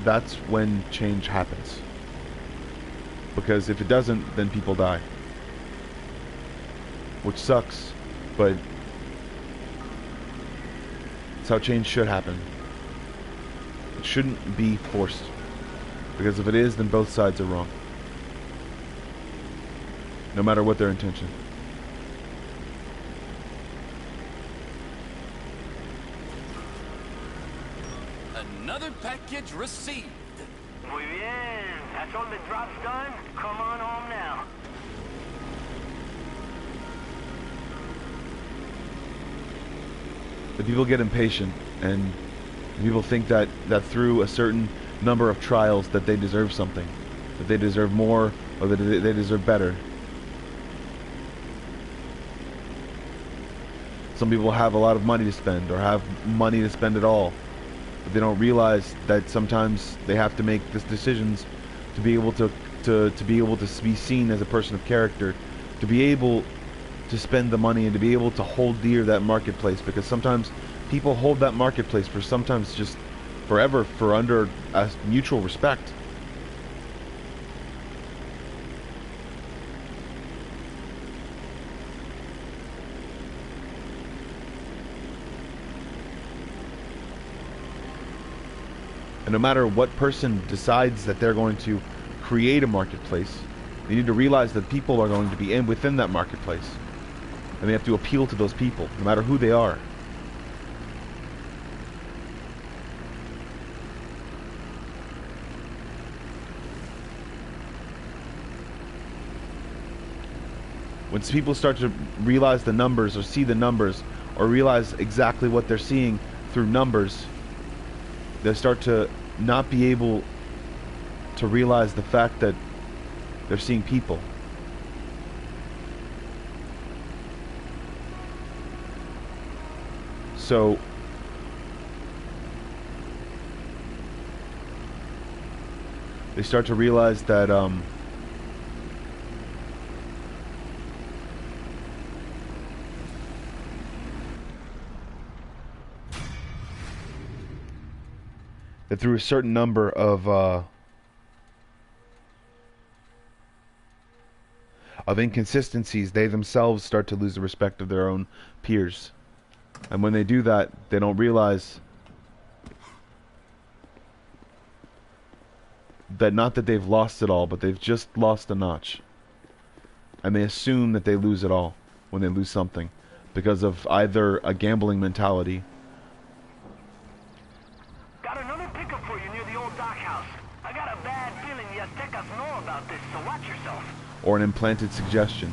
that's when change happens. Because if it doesn't, then people die. Which sucks, but it's how change should happen. It shouldn't be forced. Because if it is, then both sides are wrong. No matter what their intention. Another package received. Muy bien. That's all the drops done. Come on home now. The people get impatient, and people think that through a certain number of trials that they deserve something, that they deserve more, or that they deserve better. Some people have a lot of money to spend, or have money to spend at all, but they don't realize that sometimes they have to make these decisions to be able to be seen as a person of character, to be able to spend the money, and to be able to hold dear that marketplace. Because sometimes people hold that marketplace for sometimes just forever, for under a mutual respect. And no matter what person decides that they're going to create a marketplace, they need to realize that people are going to be within that marketplace. And they have to appeal to those people, no matter who they are. Once people start to realize the numbers, or see the numbers, or realize exactly what they're seeing through numbers, they start to not be able to realize the fact that they're seeing people. So they start to realize that that through a certain number of inconsistencies, they themselves start to lose the respect of their own peers. And when they do that, they don't realize that not that they've lost it all, but they've just lost a notch. And they assume that they lose it all when they lose something, because of either a gambling mentality. Got another pickup for you near the old dock house. I got a bad feeling the Aztecas know about this, so watch yourself. Or an implanted suggestion.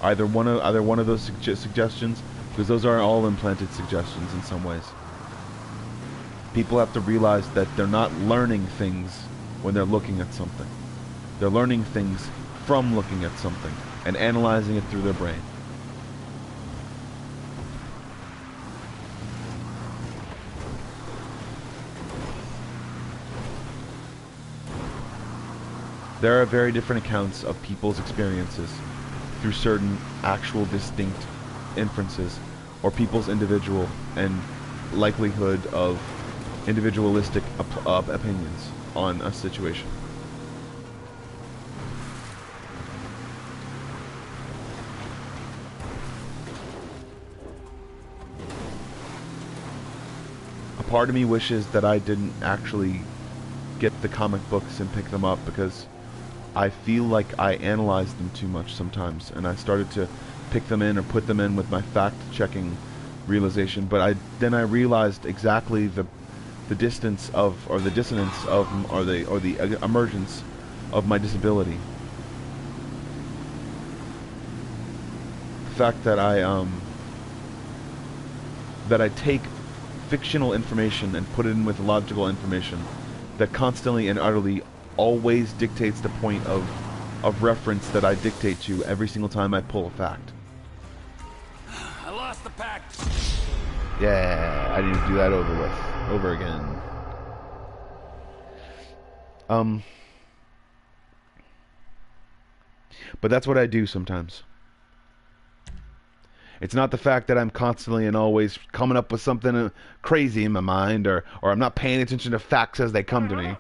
Either one of those suggestions, because those are all implanted suggestions in some ways. People have to realize that they're not learning things when they're looking at something. They're learning things from looking at something and analyzing it through their brain. There are very different accounts of people's experiences through certain actual distinct inferences, or people's individual and likelihood of individualistic opinions on a situation. A part of me wishes that I didn't actually get the comic books and pick them up, because I feel like I analyze them too much sometimes, and I started to pick them in or put them in with my fact-checking realization, but then I realized exactly the distance of, or the dissonance of, or the emergence of my disability. The fact that I take fictional information and put it in with logical information that constantly and utterly always dictates the point of reference that I dictate to every single time I pull a fact. I lost the pack. Yeah, I need to do that over again. But that's what I do sometimes. It's not the fact that I'm constantly and always coming up with something crazy in my mind, or I'm not paying attention to facts as they come to me.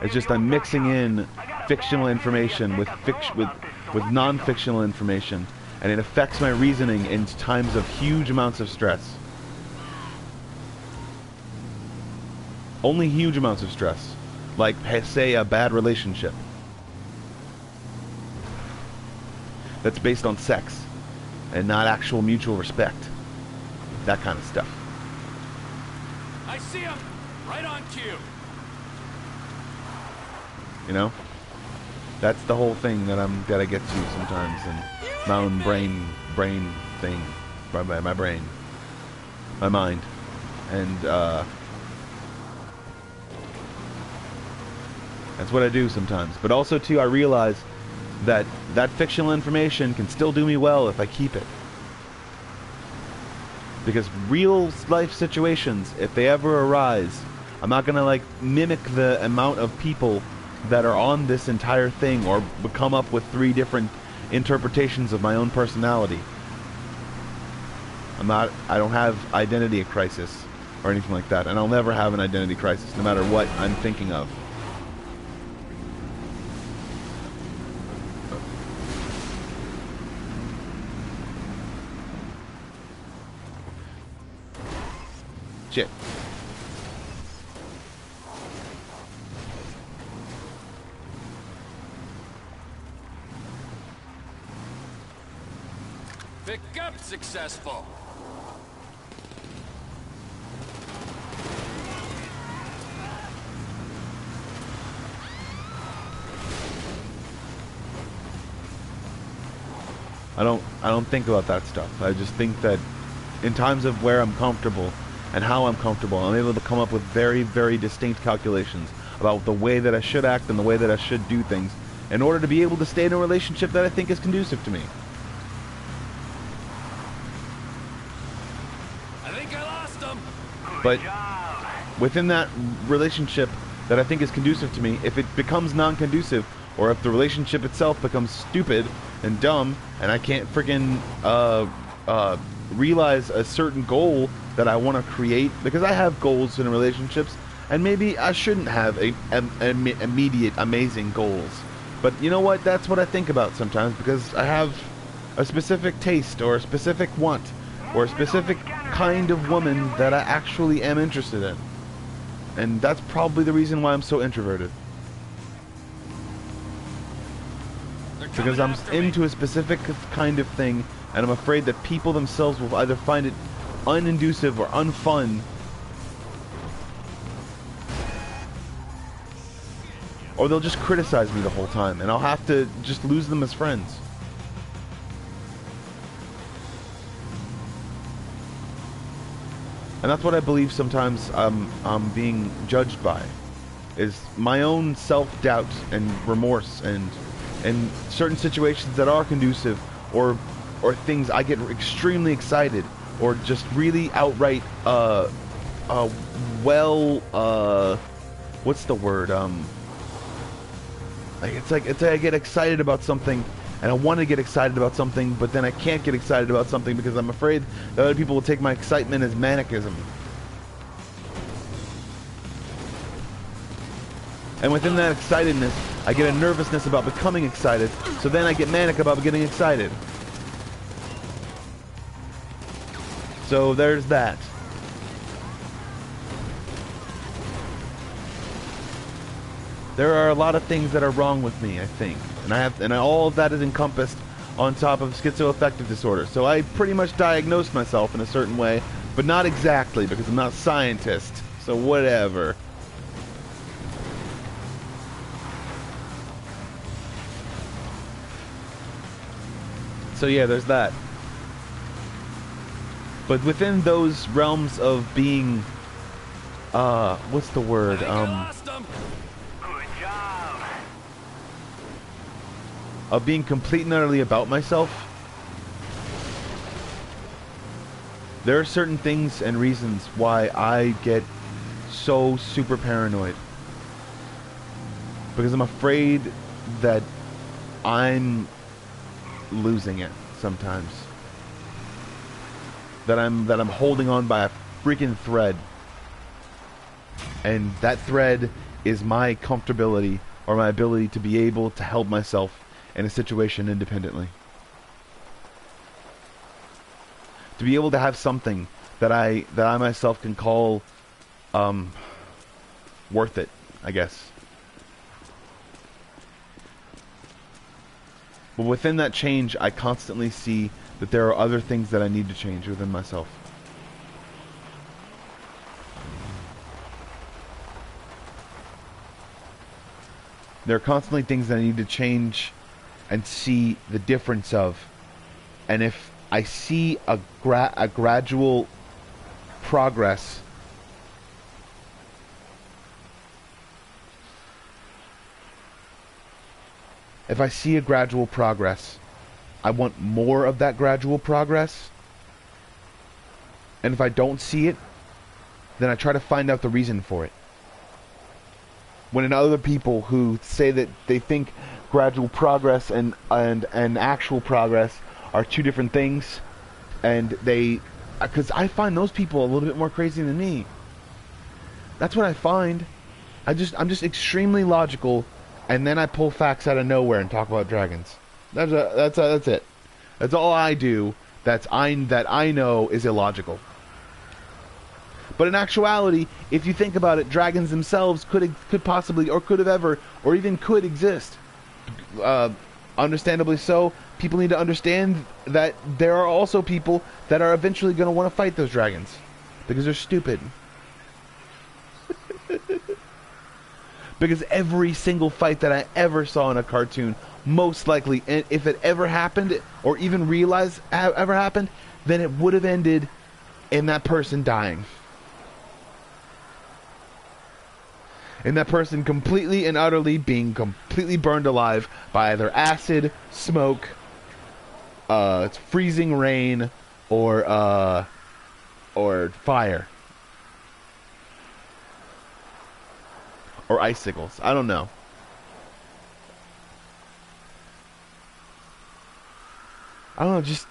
It's just I'm mixing in fictional information with non-fictional information, and it affects my reasoning in times of huge amounts of stress. Only huge amounts of stress. Like, say, a bad relationship that's based on sex and not actual mutual respect. That kind of stuff. I see him. Right on cue. You know? That's the whole thing that I get to sometimes, and my own brain thing. My brain. My mind. And that's what I do sometimes. But also too, I realize that fictional information can still do me well if I keep it. Because real life situations, if they ever arise, I'm not gonna like mimic the amount of people that are on this entire thing, or come up with 3 different interpretations of my own personality. I don't have identity crisis or anything like that, and I'll never have an identity crisis no matter what I'm thinking of. Shit. Pick up successful. I don't think about that stuff. I just think that in times of where I'm comfortable and how I'm comfortable, I'm able to come up with very, very distinct calculations about the way that I should act and the way that I should do things in order to be able to stay in a relationship that I think is conducive to me. I think I lost him. But within that relationship that I think is conducive to me, if it becomes non-conducive, or if the relationship itself becomes stupid and dumb, and I can't freaking realize a certain goal that I want to create, because I have goals in relationships, and maybe I shouldn't have immediate amazing goals. But you know what? That's what I think about sometimes, because I have a specific taste, or a specific want, or a specific kind of woman that I actually am interested in. And that's probably the reason why I'm so introverted. Because I'm into a specific kind of thing, and I'm afraid that people themselves will either find it uninducive or unfun, or they'll just criticize me the whole time, and I'll have to just lose them as friends. And that's what I believe sometimes I'm being judged by, is my own self-doubt and remorse, and certain situations that are conducive, or things I get extremely excited, or just really outright what's the word, it's like I get excited about something, and I want to get excited about something, but then I can't get excited about something because I'm afraid that other people will take my excitement as manicism. And within that excitedness, I get a nervousness about becoming excited, so then I get manic about getting excited. So there's that. There are a lot of things that are wrong with me, I think. And all of that is encompassed on top of schizoaffective disorder. So I pretty much diagnosed myself in a certain way, but not exactly, because I'm not a scientist. So whatever. So yeah, there's that. But within those realms of being, what's the word? Good job. Of being complete and utterly about myself, there are certain things and reasons why I get so super paranoid. Because I'm afraid that I'm losing it sometimes. That I'm holding on by a freaking thread. And that thread is my comfortability or my ability to be able to help myself in a situation independently. To be able to have something that I myself can call worth it, I guess. But within that change, I constantly see that there are other things that I need to change within myself. There are constantly things that I need to change and see the difference of. And if I see a gradual progress, if I see a gradual progress, I want more of that gradual progress. And if I don't see it, then I try to find out the reason for it. When in other people who say that they think gradual progress and actual progress are two different things, and because I find those people a little bit more crazy than me. That's what I find. I'm just extremely logical, and then I pull facts out of nowhere and talk about dragons. That's it. That's all I do. That I know is illogical. But in actuality, if you think about it, dragons themselves could possibly, or could have ever, or even could exist. Understandably so, people need to understand that there are also people that are eventually going to want to fight those dragons. Because they're stupid. Because every single fight that I ever saw in a cartoon, most likely, and if it ever happened, or even realized ever happened, then it would have ended in that person dying. And that person completely and utterly being completely burned alive by either acid, smoke, freezing rain, or fire. Or icicles. I don't know. I don't know, just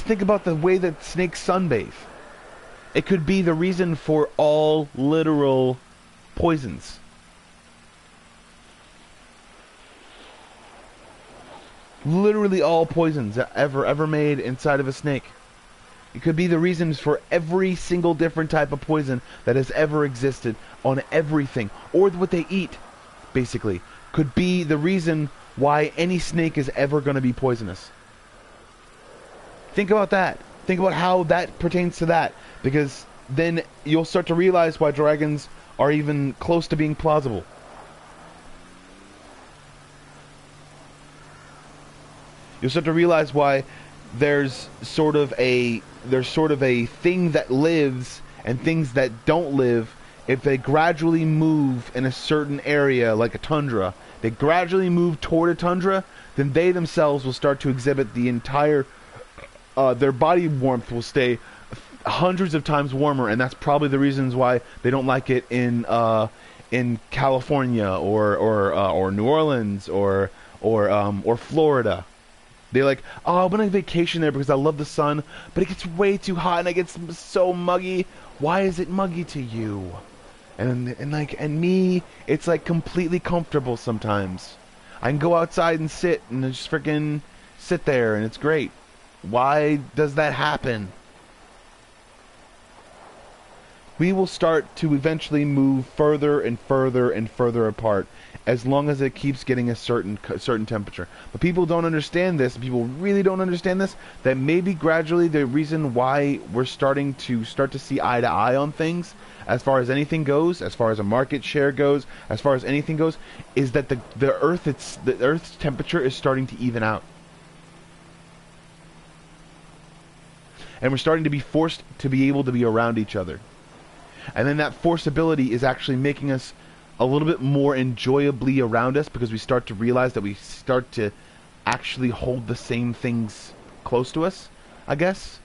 think about the way that snakes sunbathe. It could be the reason for all literal poisons. Literally all poisons ever made inside of a snake. It could be the reasons for every single different type of poison that has ever existed on everything. Or what they eat, basically. Could be the reason why any snake is ever going to be poisonous. Think about that. Think about how that pertains to that. Because then you'll start to realize why dragons are even close to being plausible. You'll start to realize why there's sort of a thing that lives and things that don't live if they gradually move in a certain area, like a tundra. They gradually move toward a tundra, then they themselves will start to exhibit the entire their body warmth will stay hundreds of times warmer, and that's probably the reasons why they don't like it in California or New Orleans or Florida. They're like, oh, I went on vacation there because I love the sun, but it gets way too hot and it gets so muggy. Why is it muggy to you? And me, it's like completely comfortable sometimes. I can go outside and sit and just freaking sit there, and it's great. Why does that happen? We will start to eventually move further and further and further apart as long as it keeps getting a certain temperature. But people don't understand this. People really don't understand this. That maybe gradually the reason why we're starting to see eye to eye on things, as far as anything goes, as far as a market share goes, as far as anything goes, is that the Earth's temperature is starting to even out. And we're starting to be forced to be able to be around each other. And then that forceability is actually making us a little bit more enjoyably around us, because we start to realize that we start to actually hold the same things close to us, I guess.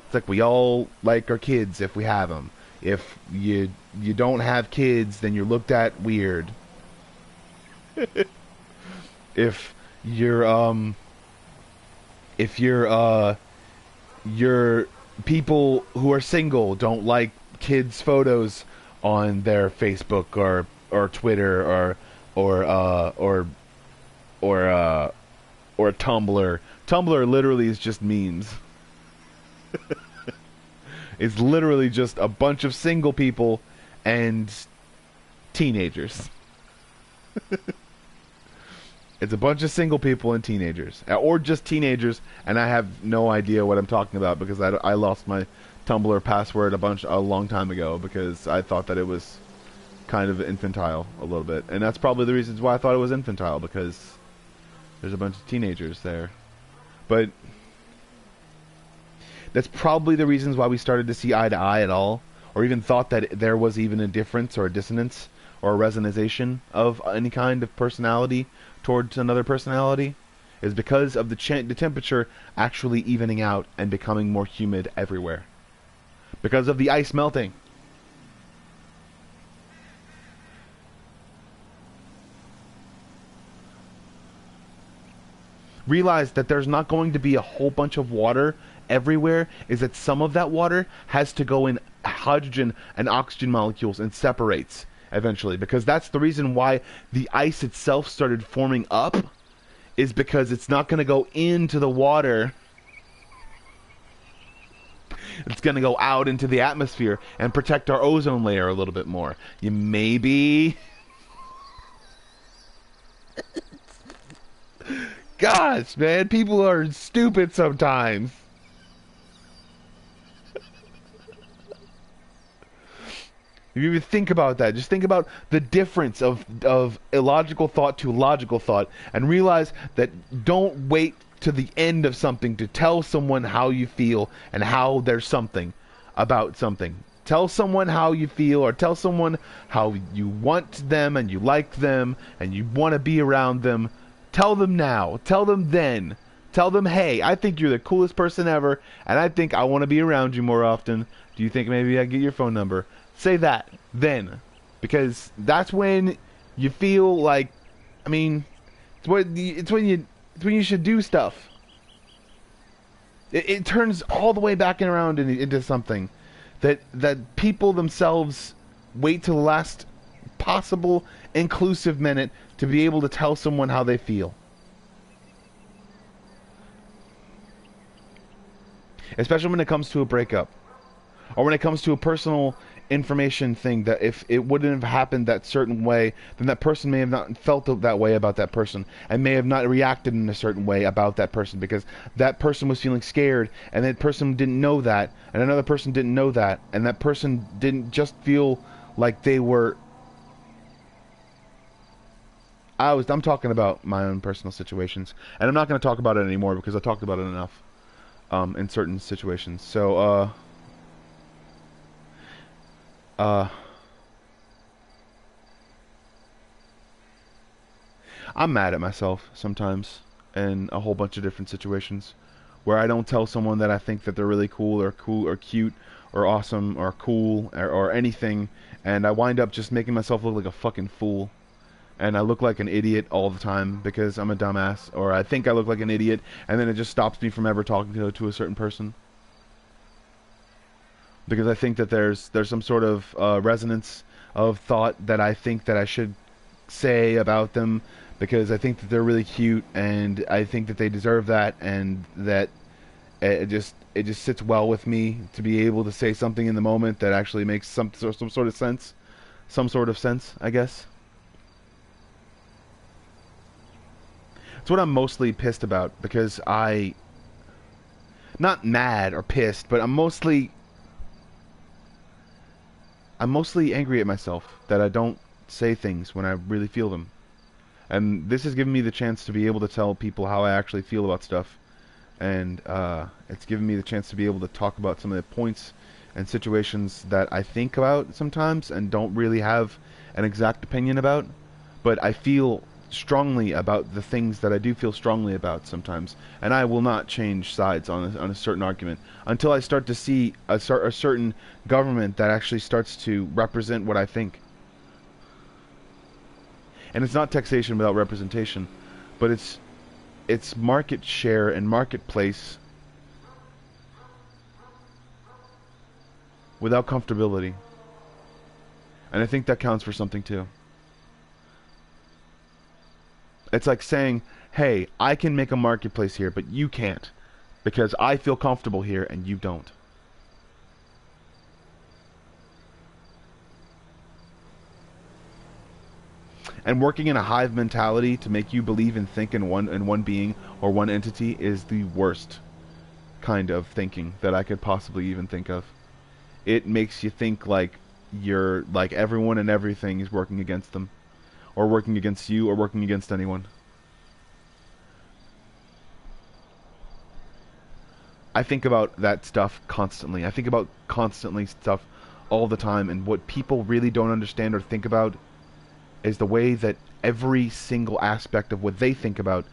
It's like we all like our kids if we have them. If you don't have kids, then you're looked at weird. If you're people who are single don't like kids' photos on their Facebook or Twitter or Tumblr. Tumblr literally is just memes. It's literally just a bunch of single people and teenagers. It's a bunch of single people and teenagers, or just teenagers, and I have no idea what I'm talking about because I lost my Tumblr password a long time ago because I thought that it was kind of infantile a little bit, and that's probably the reasons why I thought it was infantile, because there's a bunch of teenagers there. But that's probably the reasons why we started to see eye to eye at all, or even thought that there was even a difference or a dissonance or a resonation of any kind of personality towards another personality, is because of the temperature actually evening out and becoming more humid everywhere. Because of the ice melting. Realize that there's not going to be a whole bunch of water everywhere, is that some of that water has to go in hydrogen and oxygen molecules and separates eventually, because that's the reason why the ice itself started forming up, is because it's not going to go into the water. It's going to go out into the atmosphere and protect our ozone layer a little bit more. You maybe... Gosh, man, people are stupid sometimes. If you even think about that, just think about the difference of illogical thought to logical thought, and realize that don't wait to the end of something to tell someone how you feel and how there's something about something. Tell someone how you feel, or tell someone how you want them and you like them and you want to be around them. Tell them now. Tell them then. Tell them, hey, I think you're the coolest person ever, and I think I want to be around you more often. Do you think maybe I get your phone number? Say that then, because that's when you feel like, I mean, it's when you should do stuff. It turns all the way back and around into something that people themselves wait till the last possible inclusive minute to be able to tell someone how they feel. Especially when it comes to a breakup, or when it comes to a personal information thing, that if it wouldn't have happened that certain way, then that person may have not felt that way about that person, and may have not reacted in a certain way about that person, because that person was feeling scared, and that person didn't know that, and another person didn't know that, and that person didn't just feel like they were... I'm talking about my own personal situations, and I'm not going to talk about it anymore because I talked about it enough in certain situations. So, I'm mad at myself sometimes in a whole bunch of different situations where I don't tell someone that I think that they're really cool or cute or awesome or cool or anything, and I wind up just making myself look like a fucking fool. And I look like an idiot all the time because I'm a dumbass, or I think I look like an idiot, and then it just stops me from ever talking to a certain person. Because I think that there's some sort of resonance of thought that I think that I should say about them, because I think that they're really cute, and I think that they deserve that, and that it just sits well with me to be able to say something in the moment that actually makes some sort of sense, I guess. It's what I'm mostly pissed about, because not mad or pissed, but I'm mostly angry at myself that I don't say things when I really feel them. And this has given me the chance to be able to tell people how I actually feel about stuff. And it's given me the chance to be able to talk about some of the points and situations that I think about sometimes and don't really have an exact opinion about. But I feel strongly about the things that I do feel strongly about sometimes. And I will not change sides on a certain argument until I start to see a certain government that actually starts to represent what I think. And it's not taxation without representation, but it's market share and marketplace without comfortability. And I think that counts for something too. It's like saying, hey, I can make a marketplace here, but you can't, because I feel comfortable here and you don't. And working in a hive mentality to make you believe and think in one being or one entity is the worst kind of thinking that I could possibly even think of. It makes you think like you're like everyone and everything is working against them, or working against you, or working against anyone. I think about that stuff constantly. I think about constantly stuff all the time, and what people really don't understand or think about is the way that every single aspect of what they think about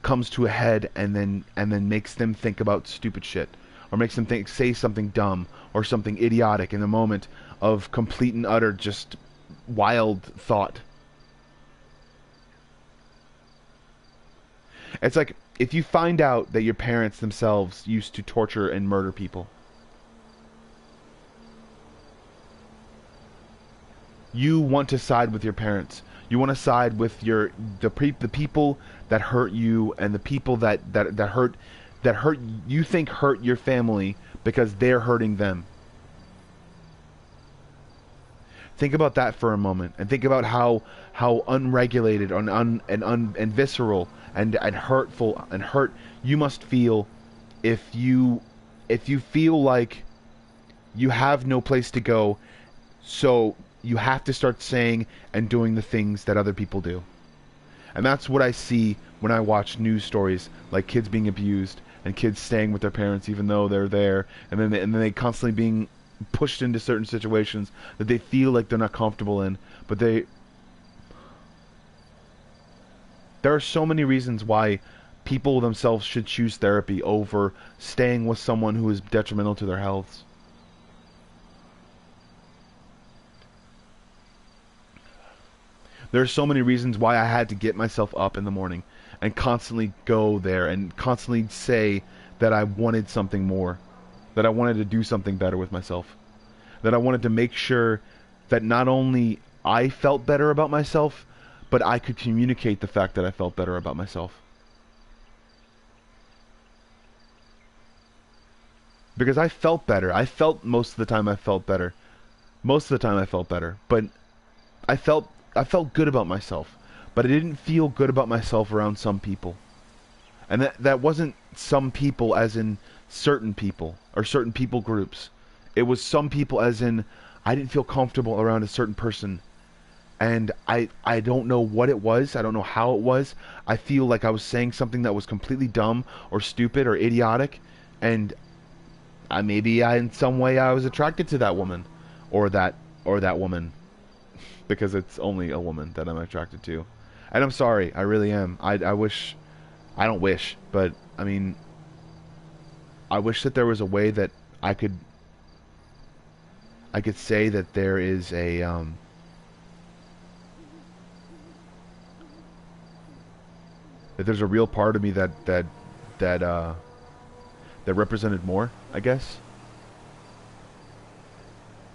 comes to a head and then makes them think about stupid shit, or makes them say something dumb or something idiotic in a moment of complete and utter just wild thought. It's like if you find out that your parents themselves used to torture and murder people. You want to side with your parents. You want to side with the people that hurt you, and the people that hurt you think hurt your family because they're hurting them. Think about that for a moment, and think about how unregulated and visceral and hurtful and hurt you must feel if you feel like you have no place to go, so you have to start saying and doing the things that other people do. And that's what I see when I watch news stories like kids being abused and kids staying with their parents even though they're there, and then they constantly being pushed into certain situations that they feel like they're not comfortable in, but there are so many reasons why people themselves should choose therapy over staying with someone who is detrimental to their health. There are so many reasons why I had to get myself up in the morning and constantly go there and constantly say that I wanted something more, that I wanted to do something better with myself, that I wanted to make sure that not only I felt better about myself, but I could communicate the fact that I felt better about myself. Because I felt better. I felt most of the time I felt better. Most of the time I felt better. But I felt good about myself. But I didn't feel good about myself around some people. And that wasn't some people as in certain people or certain people groups. It was some people as in I didn't feel comfortable around a certain person. And I don't know what it was. I don't know how it was. I feel like I was saying something that was completely dumb or stupid or idiotic. And maybe in some way I was attracted to that woman or that woman. Because it's only a woman that I'm attracted to. And I'm sorry. I really am. I don't wish. But, I mean, I wish that there was a way that I could say that there is a, that there's a real part of me that represented more, I guess.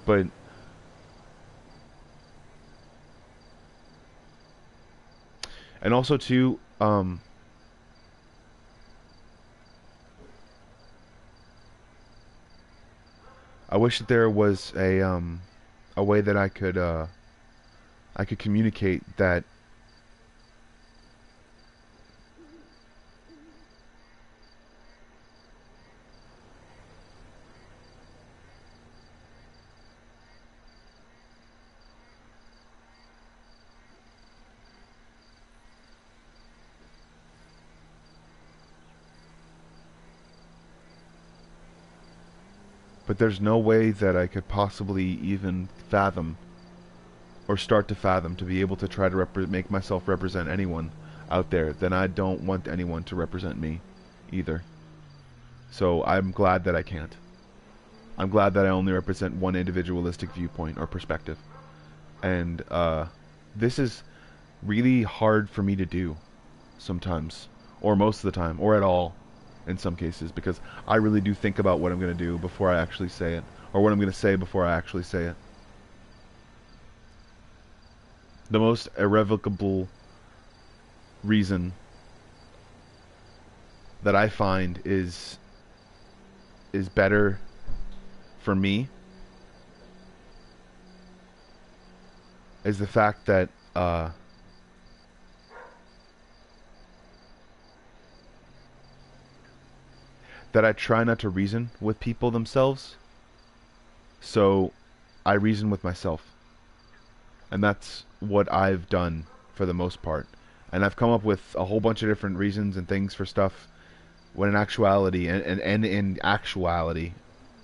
But And also too, I wish that there was a way that I could communicate that. But there's no way that I could possibly even fathom or start to fathom to be able to try to make myself represent anyone out there. Then I don't want anyone to represent me either. So I'm glad that I can't. I'm glad that I only represent one individualistic viewpoint or perspective. And this is really hard for me to do sometimes, or most of the time, or at all in some cases, because I really do think about what I'm going to do before I actually say it, or what I'm going to say before I actually say it. The most irrevocable reason that I find is better for me is the fact that that I try not to reason with people themselves, so I reason with myself. And that's what I've done for the most part. And I've come up with a whole bunch of different reasons and things for stuff, when in actuality, and in actuality,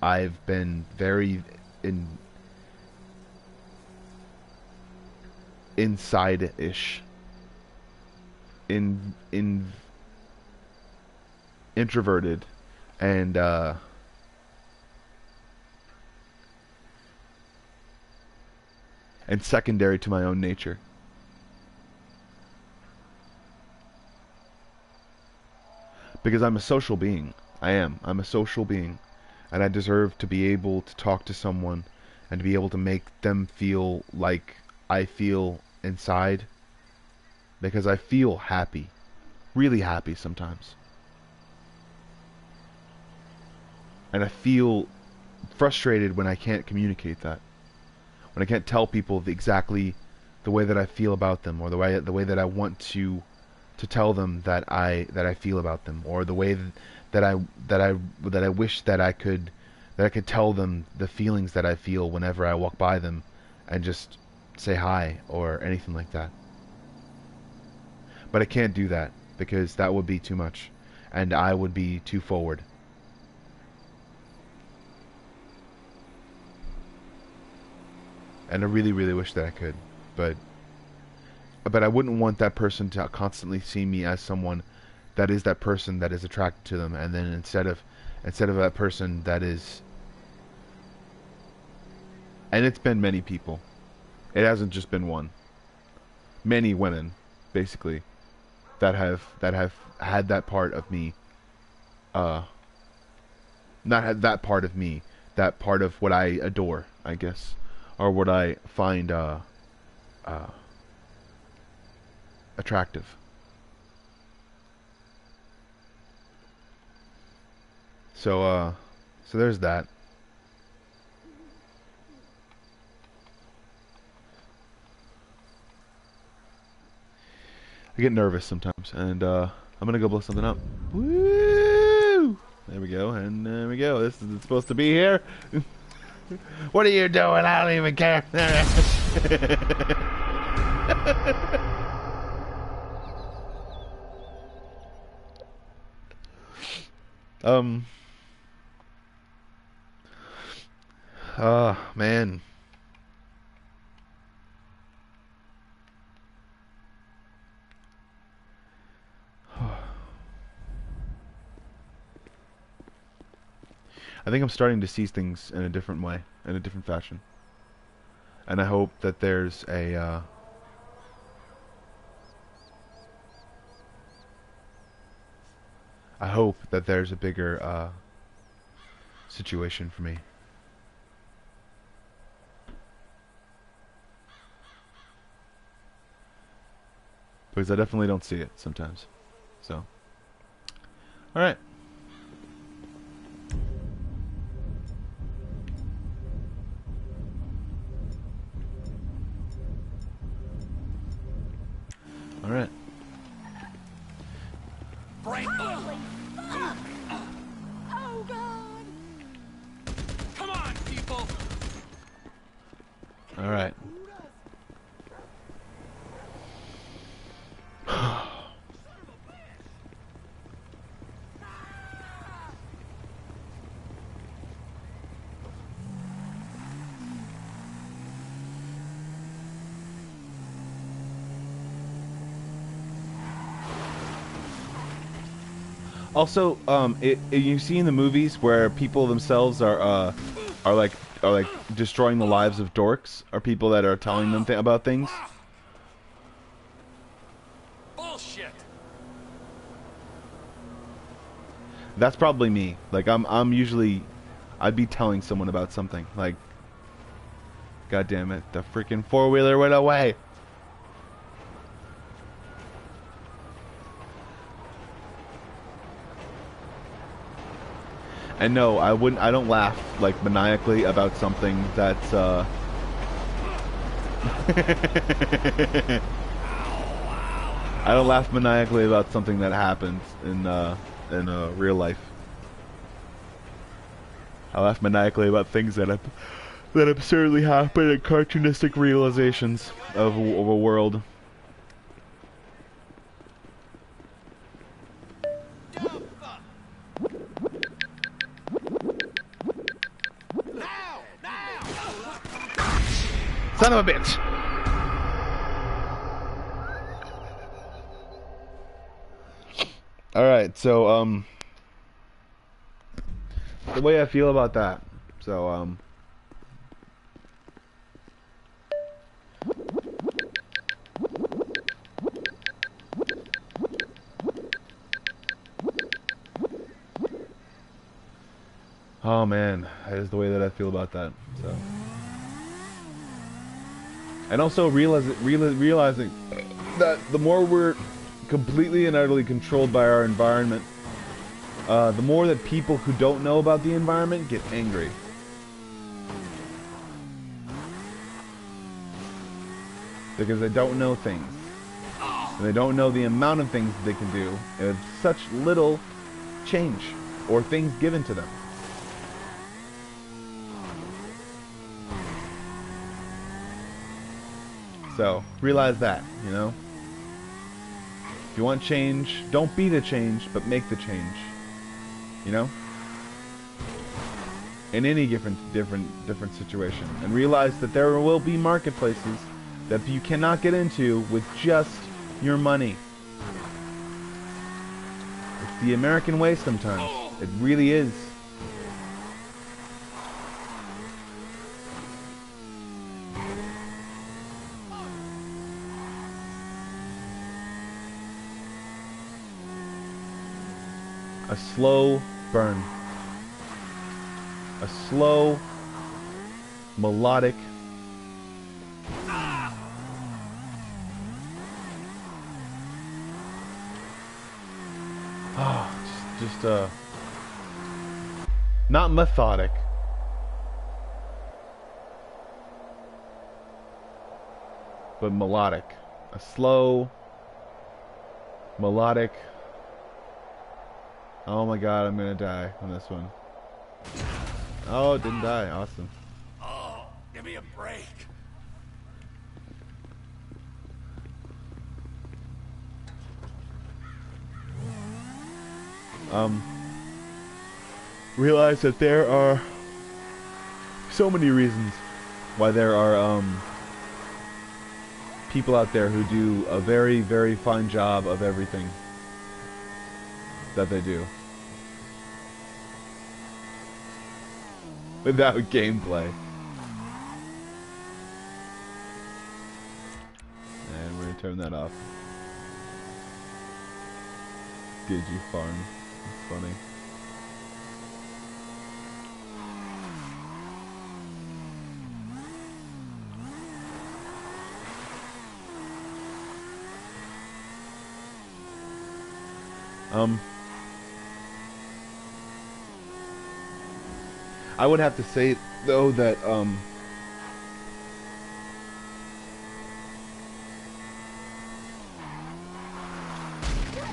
I've been very inside-ish. Introverted. And secondary to my own nature. Because I'm a social being. I'm a social being. And I deserve to be able to talk to someone and to be able to make them feel like I feel inside. Because I feel happy. Really happy sometimes. And I feel frustrated when I can't communicate that. When I can't tell people exactly the way that I feel about them, or the way that I want to tell them that I feel about them, or the way that I wish that I could tell them the feelings that I feel whenever I walk by them, and just say hi or anything like that. But I can't do that because that would be too much, and I would be too forward. And I really, really wish that I could, but I wouldn't want that person to constantly see me as someone that is that person that is attracted to them, and then instead of that person that is, and it's been many people. It hasn't just been one. Many women, basically, that have had that part of me, not had that part of me, that part of what I adore, I guess. Or what I find attractive. So there's that. I get nervous sometimes, and I'm gonna go blow something up. Woo! There we go, and there we go. This is supposed to be here. What are you doing? I don't even care. Man. I think I'm starting to see things in a different way, in a different fashion. And I hope that there's a I hope that there's a bigger situation for me. because I definitely don't see it sometimes. So, all right. All right. Break. Holy fuck! Oh god! Come on, people. All right. Also, you see in the movies where people themselves are like destroying the lives of dorks, or people that are telling them about things. Bullshit. That's probably me. Like I'm usually, I'd be telling someone about something. Like, God damn it, the freaking four-wheeler went away. And no, I don't laugh like maniacally about something that's I don't laugh maniacally about something that happens in real life. I laugh maniacally about things that absurdly happen in cartoonistic realizations of a world. Son of a bitch! Alright, so, the way I feel about that. So, oh man, that is the way that I feel about that. So. And also realizing that the more we're completely and utterly controlled by our environment, the more that people who don't know about the environment get angry. Because they don't know things. And they don't know the amount of things that they can do with such little change or things given to them. So, realize that, you know? If you want change, don't be the change, but make the change. You know? In any different situation. And realize that there will be marketplaces that you cannot get into with just your money. It's the American way sometimes. It really is. A slow burn. A slow, melodic, just not methodic, but melodic. A slow, melodic. Oh my god, I'm gonna die on this one. Oh, it didn't die. Awesome. Oh, give me a break. Realize that there are so many reasons why there are people out there who do a very, very fine job of everything that they do without gameplay. And we're gonna turn that off. Did you farm? It's funny. I would have to say though that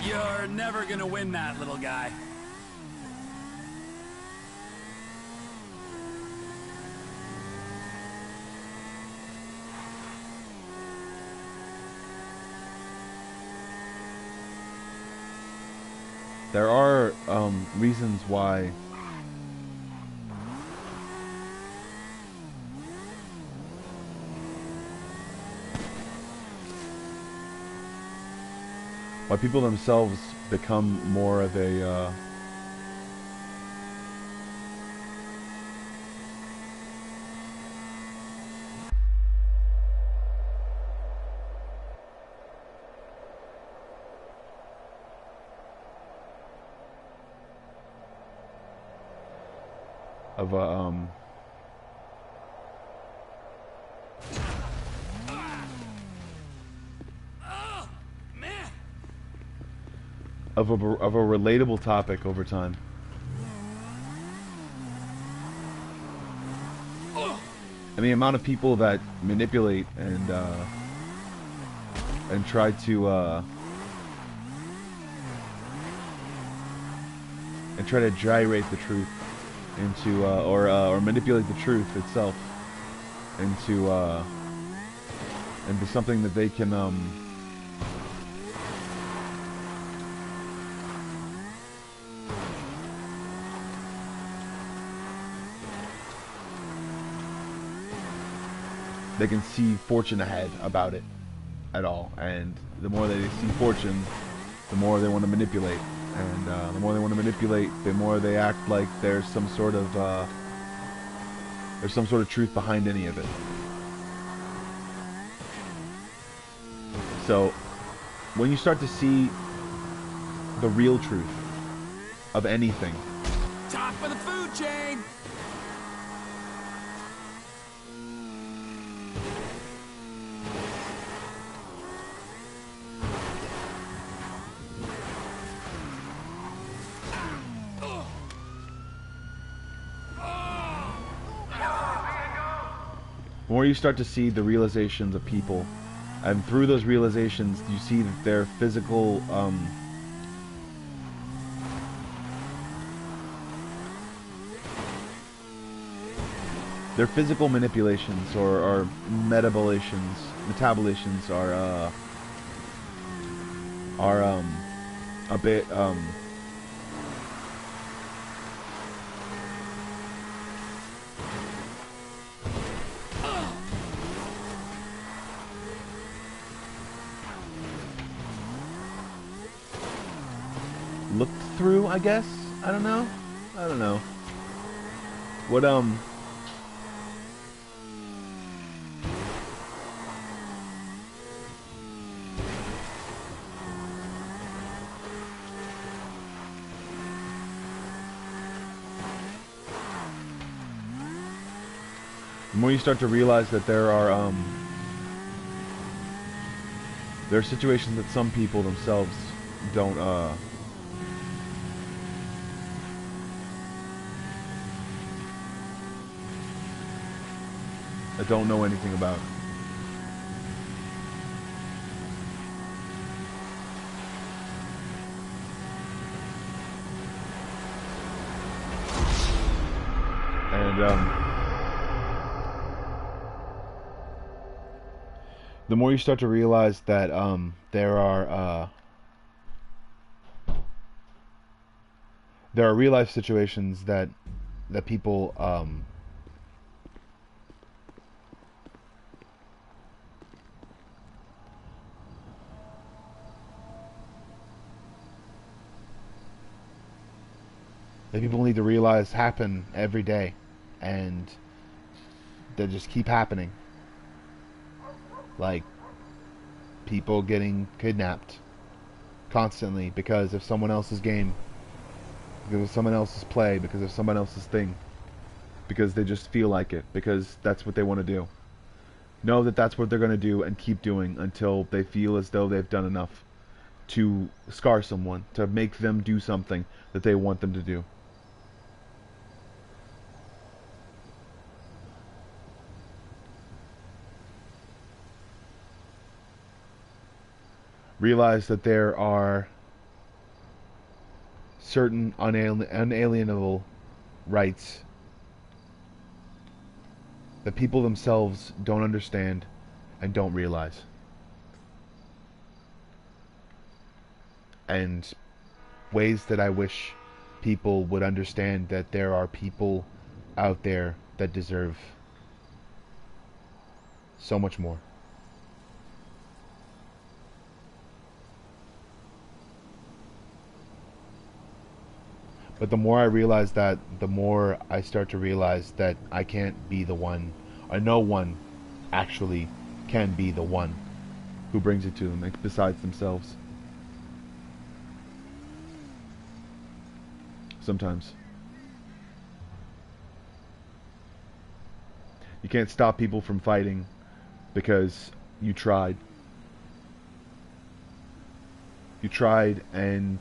You're never gonna win that, little guy. there are reasons why people themselves become more of a of a of a relatable topic over time. And the amount of people that manipulate and try to gyrate the truth into or manipulate the truth itself into something that they can see fortune ahead about it at all, and the more they see fortune, the more they want to manipulate, and the more they want to manipulate, the more they act like there's some sort of truth behind any of it. So when you start to see the real truth of anything, Top of the food chain. the more you start to see the realizations of people, and through those realizations you see that their physical manipulations or metabolations are a bit looked through, I guess. I don't know what the more you start to realize that there are situations that some people themselves don't know anything about. And the more you start to realize that there are real life situations that people need to realize happen every day, and they just keep happening. Like people getting kidnapped constantly because of someone else's game, because of someone else's play, because of someone else's thing, because they just feel like it, because that's what they want to do. Know that that's what they're going to do and keep doing until they feel as though they've done enough to scar someone, to make them do something that they want them to do. Realize that there are certain unalienable rights that people themselves don't understand and don't realize. And ways that I wish people would understand that there are people out there that deserve so much more. But the more I realize that, the more I start to realize that I can't be the one, or no one actually can be the one who brings it to them, besides themselves. Sometimes. You can't stop people from fighting because you tried. You tried and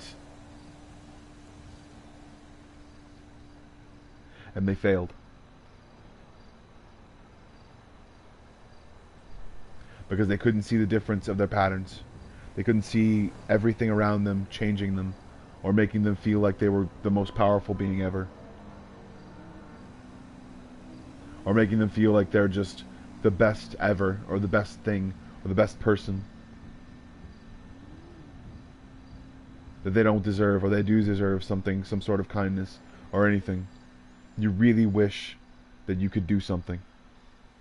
they failed. Because they couldn't see the difference of their patterns. They couldn't see everything around them changing them or making them feel like they were the most powerful being ever. Or making them feel like they're just the best ever, or the best thing, or the best person. That they don't deserve, or they do deserve something, some sort of kindness, or anything. You really wish that you could do something.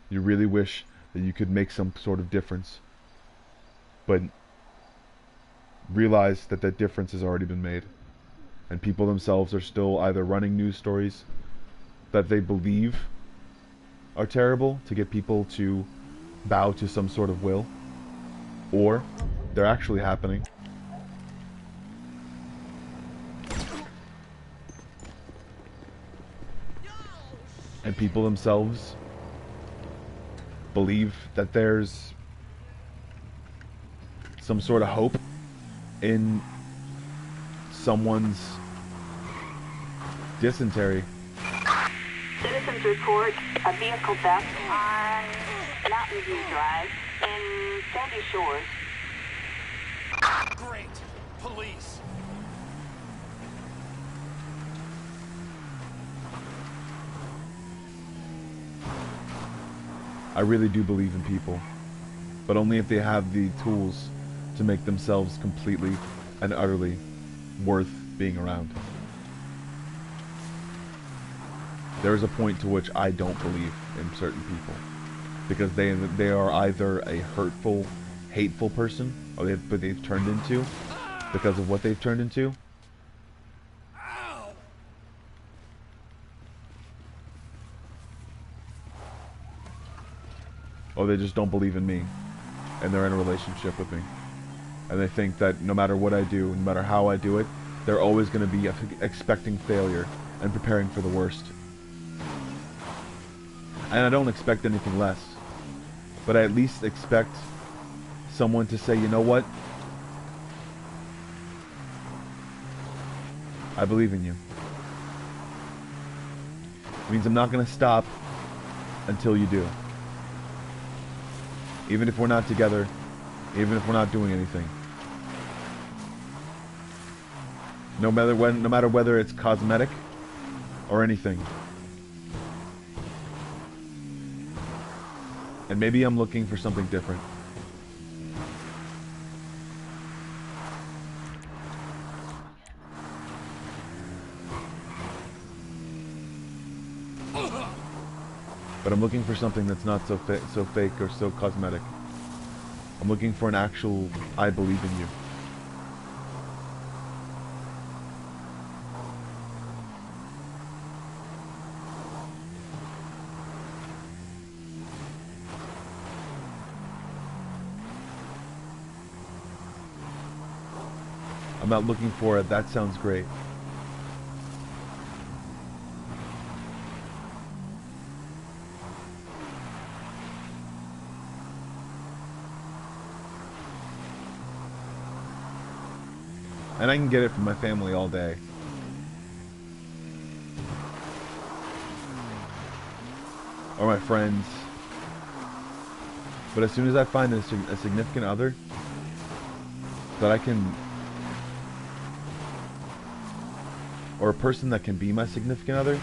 You really wish that you could make some sort of difference. But realize that that difference has already been made. And people themselves are still either running news stories that they believe are terrible to get people to bow to some sort of will, or they're actually happening. And people themselves believe that there's some sort of hope in someone's dysentery. Citizens report a vehicle theft on Mountain View Drive in Sandy Shores. Great. Police. I really do believe in people, but only if they have the tools to make themselves completely and utterly worth being around. There is a point to which I don't believe in certain people, because they are either a hurtful, hateful person, or they've turned into, because of what they've turned into, or they just don't believe in me, and they're in a relationship with me, and they think that no matter what I do, no matter how I do it, they're always going to be expecting failure and preparing for the worst. And I don't expect anything less, but I at least expect someone to say, you know what? I believe in you. It means I'm not going to stop until you do. Even if we're not together, even if we're not doing anything. No matter whether it's cosmetic or anything. And maybe I'm looking for something different. But I'm looking for something that's not so fake or so cosmetic. I'm looking for an actual, I believe in you. I'm not looking for it. That sounds great. And I can get it from my family all day. Or my friends. But as soon as I find a significant other that I can, or a person that can be my significant other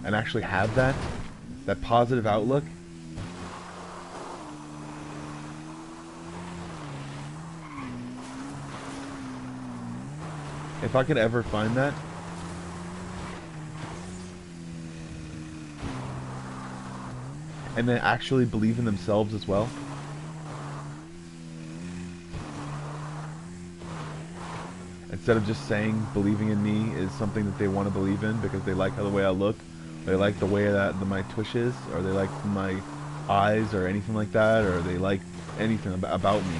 and actually have that positive outlook, if I could ever find that, and then actually believe in themselves as well, instead of just saying believing in me is something that they want to believe in because they like the way I look, they like the way that my tush is, or they like my eyes or anything like that, or they like anything about me.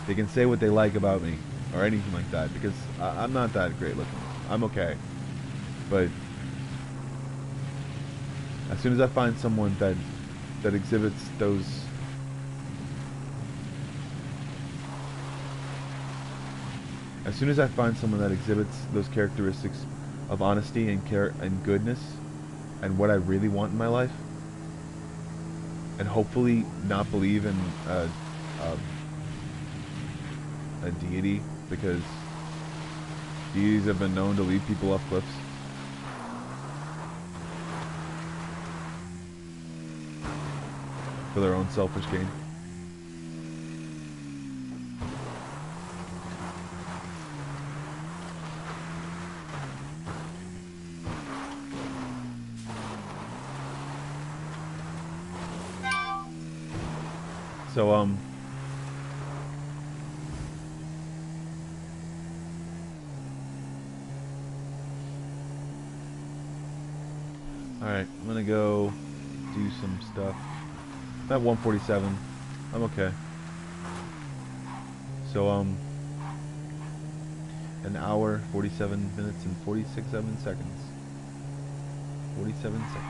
They can say what they like about me or anything like that, because I'm not that great looking. I'm okay. But as soon as I find someone that exhibits those, as soon as I find someone that exhibits those characteristics of honesty and goodness and what I really want in my life, and hopefully not believe in a deity, because deities have been known to lead people off cliffs. For their own selfish gain. So, alright, I'm gonna go do some stuff. I'm at 147. I'm okay. So, an hour, 47 minutes, and 47 seconds. 47 seconds.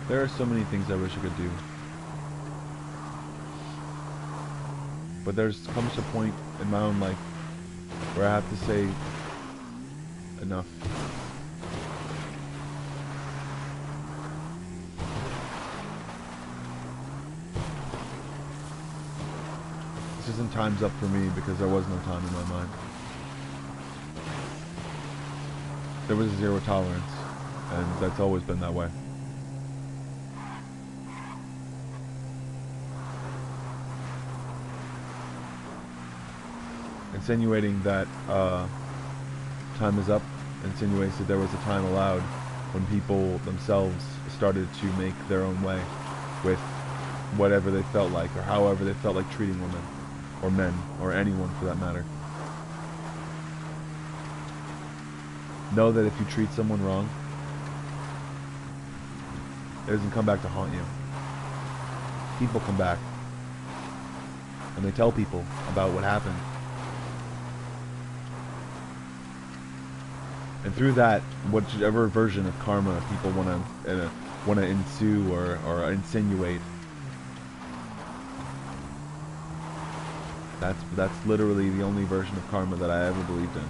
There are so many things I wish I could do. But comes a point in my own life where I have to say enough. This isn't time's up for me because there was no time in my mind. There was a zero tolerance, and that's always been that way. Insinuating that time is up insinuates that there was a time allowed when people themselves started to make their own way with whatever they felt like, or however they felt like treating women or men or anyone for that matter. Know that if you treat someone wrong, it doesn't come back to haunt you. People come back and they tell people about what happened. And through that, whichever version of karma people want to ensue or insinuate, that's literally the only version of karma that I ever believed in.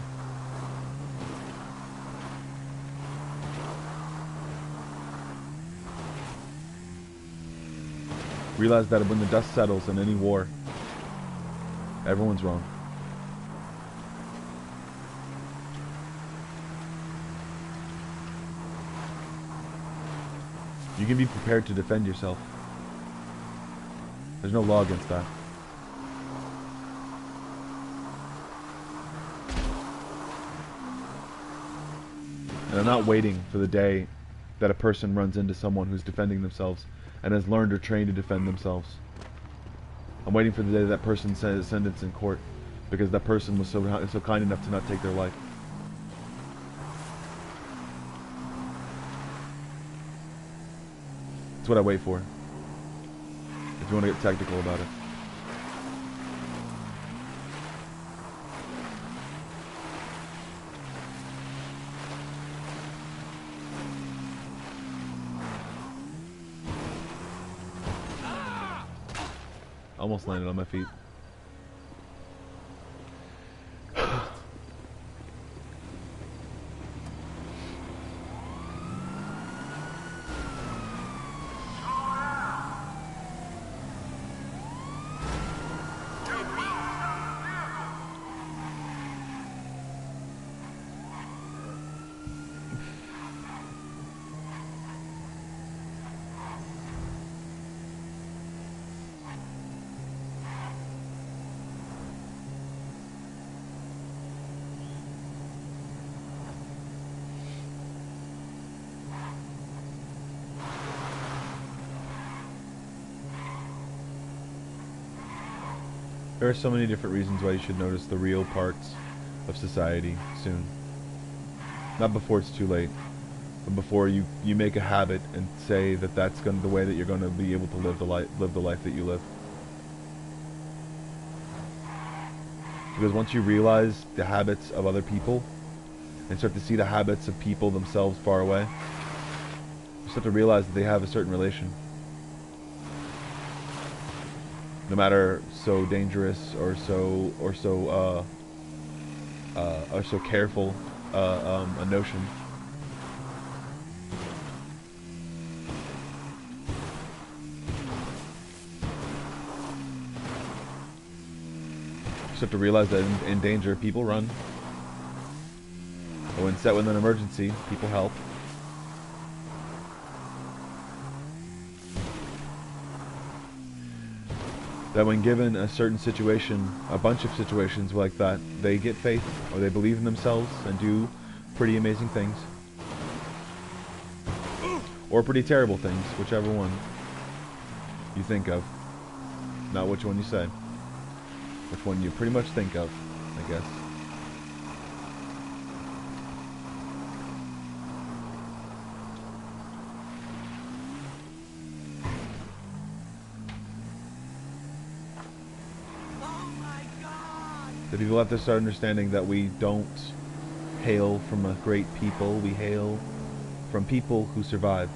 Realize that when the dust settles in any war, everyone's wrong. You can be prepared to defend yourself. There's no law against that. And I'm not waiting for the day that a person runs into someone who's defending themselves and has learned or trained to defend themselves. I'm waiting for the day that person says sentence in court because that person was so kind enough to not take their life. That's what I wait for. If you want to get technical about it. Almost landed on my feet. There are so many different reasons why you should notice the real parts of society soon. Not before it's too late, but before you make a habit and say that that's the way that you're going to be able to live the life that you live. Because once you realize the habits of other people and start to see the habits of people themselves far away, you start to realize that they have a certain relation. No matter so dangerous or so careful a notion. You start to realize that in danger, people run. But when set with an emergency, people help. That when given a certain situation, a bunch of situations like that, they get faith, or they believe in themselves and do pretty amazing things. Or pretty terrible things, whichever one you think of. Not which one you say. Which one you pretty much think of, I guess. The people have to start understanding that we don't hail from a great people, we hail from people who survived.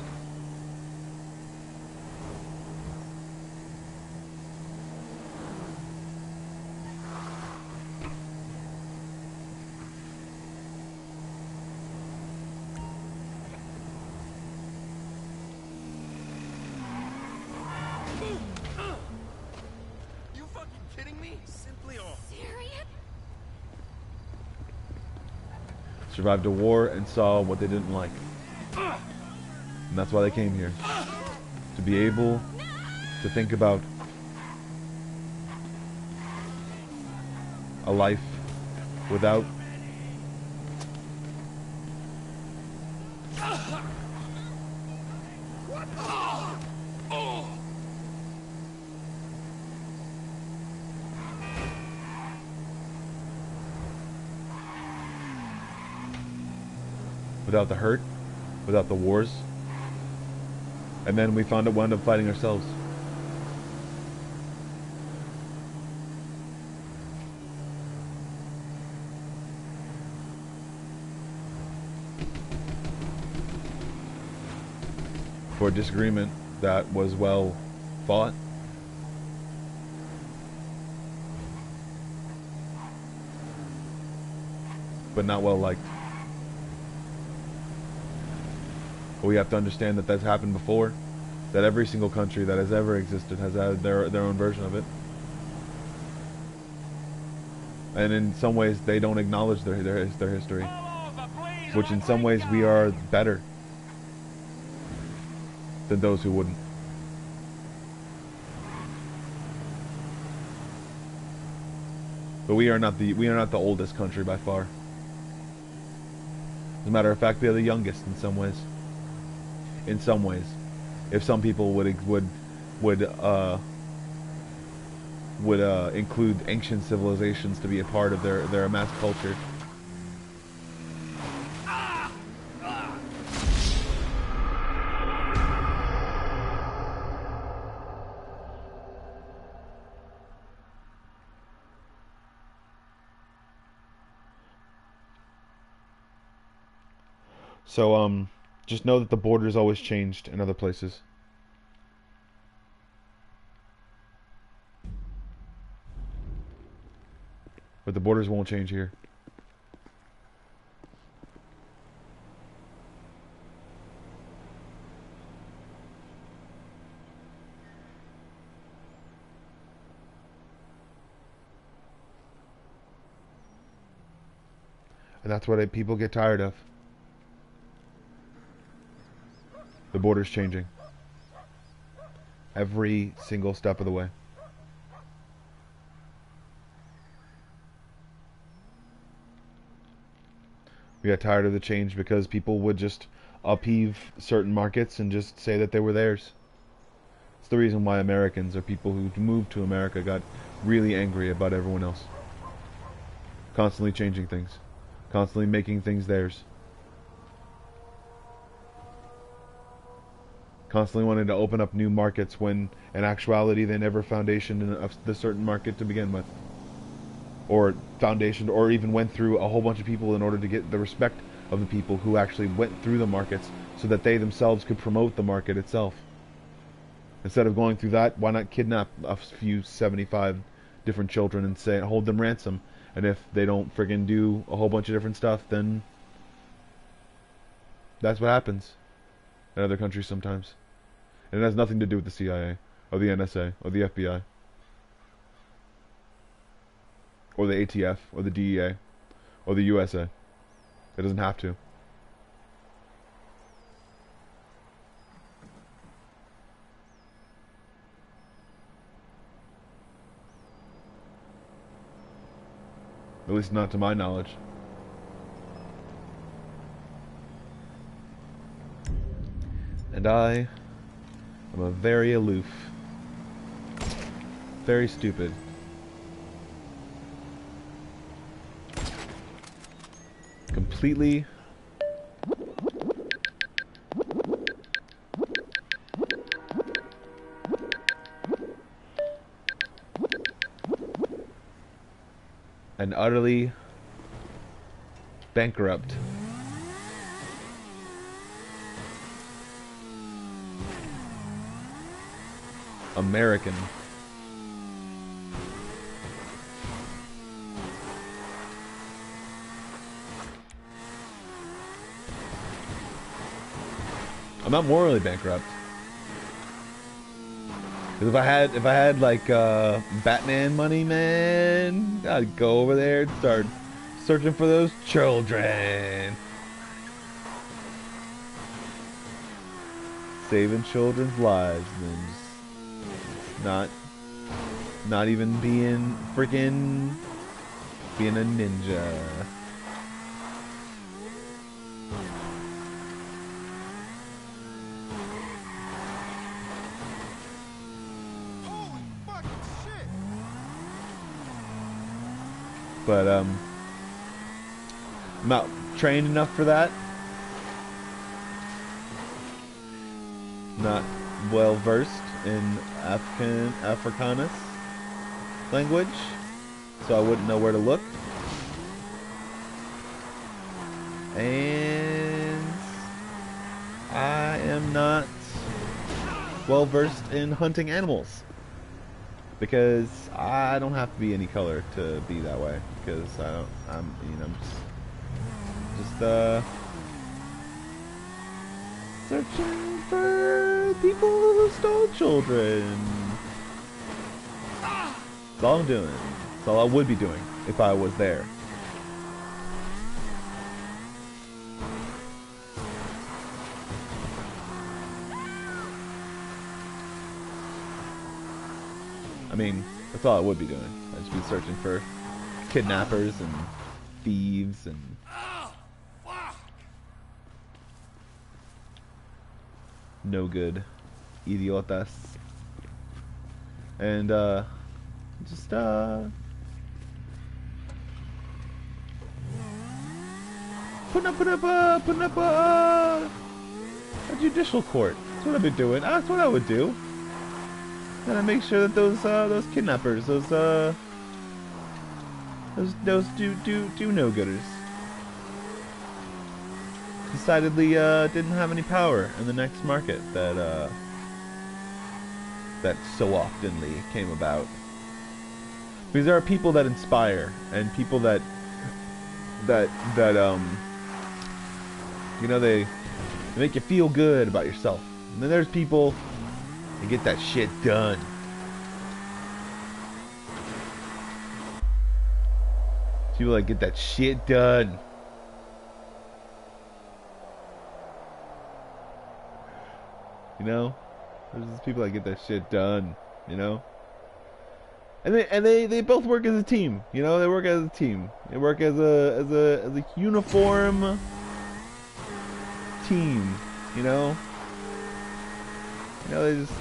You fucking kidding me? Simply awful. Survived a war and saw what they didn't like. And that's why they came here. To be able to think about a life without without the hurt, without the wars, and then we wound up fighting ourselves. For a disagreement that was well fought, but not well liked. But we have to understand that that's happened before, that every single country that has ever existed has had their own version of it. And in some ways they don't acknowledge their history, which in some ways we are better than those who wouldn't. But we are not the oldest country by far. As a matter of fact, we are the youngest in some ways. In some ways, if some people would include ancient civilizations to be a part of their amassed culture. So just know that the border's always changed in other places. But the borders won't change here. And that's what people get tired of. The border's changing. Every single step of the way. We got tired of the change because people would just upheave certain markets and just say that they were theirs. It's the reason why Americans or people who moved to America got really angry about everyone else. Constantly changing things. Constantly making things theirs. Constantly wanting to open up new markets when in actuality they never foundationed in the certain market to begin with. Or foundationed, or even went through a whole bunch of people in order to get the respect of the people who actually went through the markets so that they themselves could promote the market itself. Instead of going through that, why not kidnap a few 75 different children and say, hold them ransom? And if they don't friggin' do a whole bunch of different stuff, then that's what happens in other countries sometimes. And it has nothing to do with the CIA, or the NSA, or the FBI, or the ATF, or the DEA, or the USA. It doesn't have to. At least not to my knowledge. And I am a very aloof, very stupid, completely and utterly bankrupt American I'm not morally bankrupt. Because if I had like Batman money, man, I'd go over there and start searching for those children. Saving children's lives and just not even being freaking being a ninja. But I'm not trained enough for that. Not well versed in Afrikaans language, so I wouldn't know where to look. And I am not well versed in hunting animals. Because I don't have to be any color to be that way. Because I'm just searching for people who stole children. That's all I'm doing. That's all I would be doing if I was there. I mean, that's all I would be doing. I'd just be searching for kidnappers and thieves and no good idiotas. And just putting up a judicial court. That's what I've been doing. That's what I would do. Gotta make sure that those kidnappers, those do no-gooders decidedly didn't have any power in the next market that that so oftenly came about. Because there are people that inspire and people that you know, they make you feel good about yourself. And then there's people that get that shit done. People that get that shit done. You know? There's just people that get that shit done, you know? And they both work as a team, you know? They work as a team. They work as a uniform team, you know? You know, they just...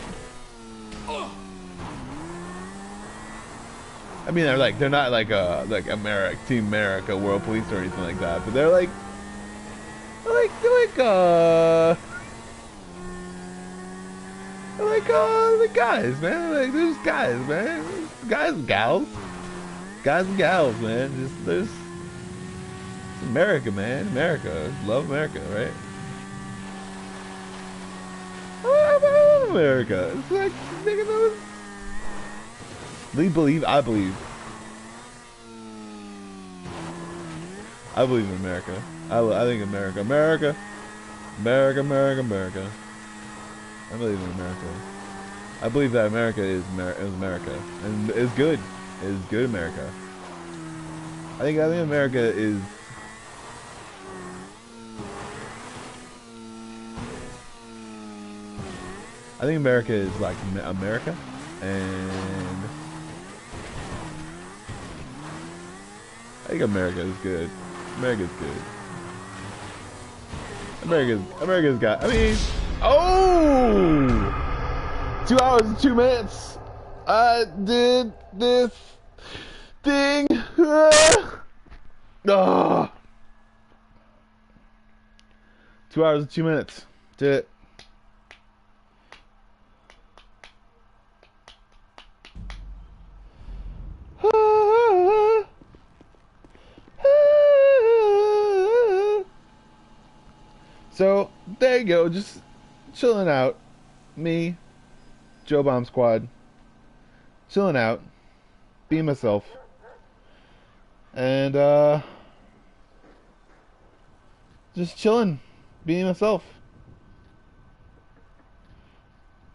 I mean, they're not like America, Team America, World Police or anything like that, but they're like the guys, man. Like, there's guys, man. Guys and gals. Guys and gals, man. It's America, man. America. Love America, right? I love America. It's like, nigga, those... I believe in America. I think America. America. I believe in America. I believe that America is America, and is good. Is good America. I think America is. I think America is like America, and I think America is good. America's good. America's got. I mean. Oh! 2 hours and 2 minutes. I did this thing. Ah. 2 hours and 2 minutes. Did it. So there you go, just chilling out. Me, Joe Bomb Squad, chilling out, being myself, and just chilling, being myself.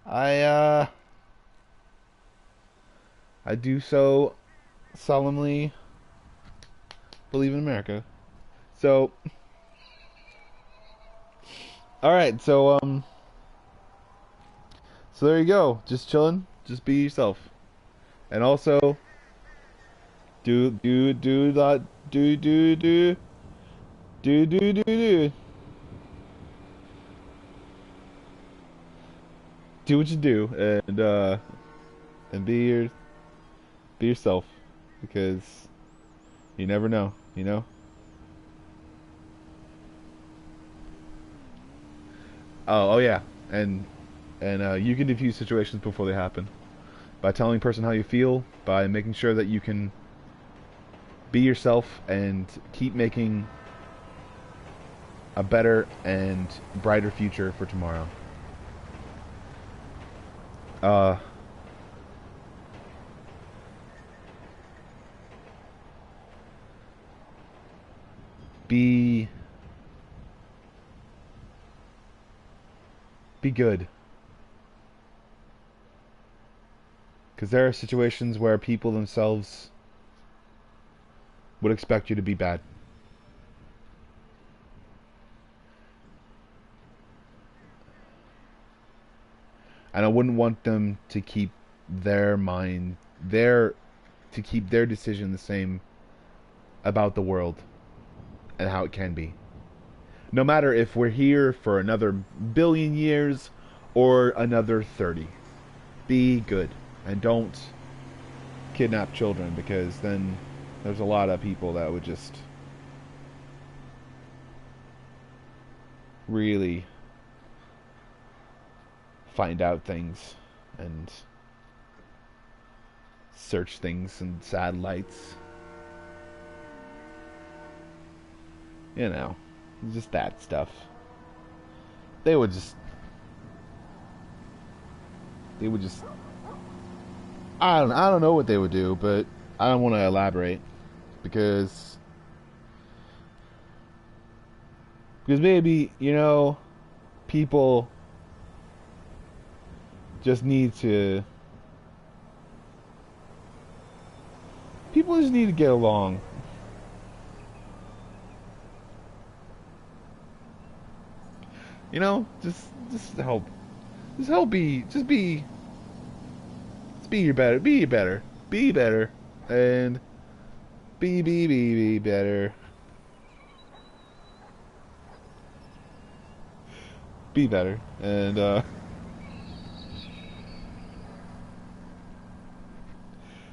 I do so solemnly believe in America. So. Alright, so there you go. Just chilling. Just be yourself. And also do what you do. Do what you do and be yourself, because you never know, you know? Oh yeah, and you can defuse situations before they happen by telling a person how you feel, by making sure that you can be yourself and keep making a better and brighter future for tomorrow. Be good. Because there are situations where people themselves would expect you to be bad. And I wouldn't want them to keep their decision the same about the world and how it can be. No matter if we're here for another billion years or another 30. Be good. And don't kidnap children, because then there's a lot of people that would just really find out things and search things in satellites. You know. Just that stuff. They would just I don't know what they would do, but I don't want to elaborate because maybe, you know, people just need to get along. You know, just help. Just be your better. Be better. Be better. And be better. Be better. And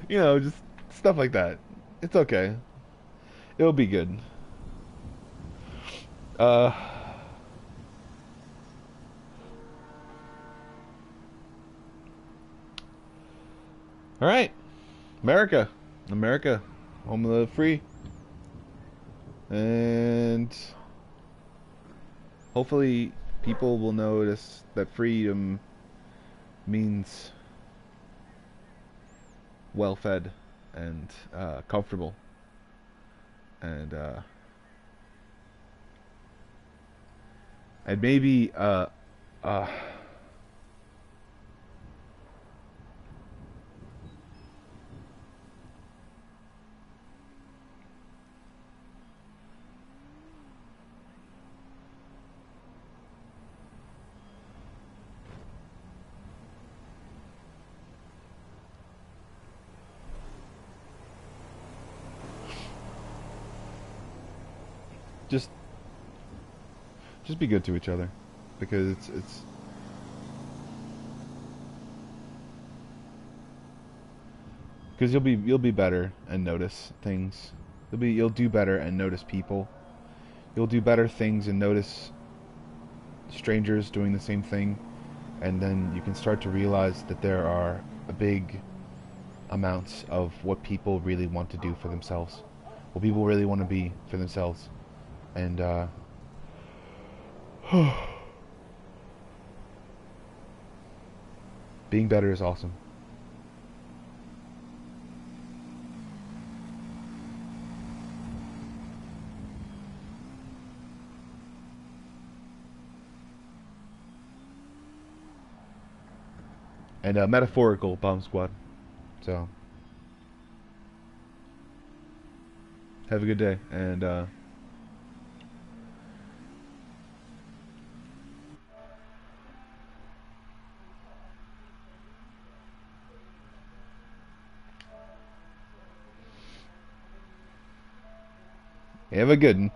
you know, just stuff like that. It's okay. It'll be good. All right, America, home of the free, and hopefully people will notice that freedom means well-fed and comfortable, and maybe just be good to each other, because it's because you'll be better and notice things. You'll do better and notice people. You'll do better things and notice strangers doing the same thing, and then you can start to realize that there are big amounts of what people really want to do for themselves, what people really want to be for themselves, and being better is awesome. And metaphorical bomb squad. So have a good day, and have a good one.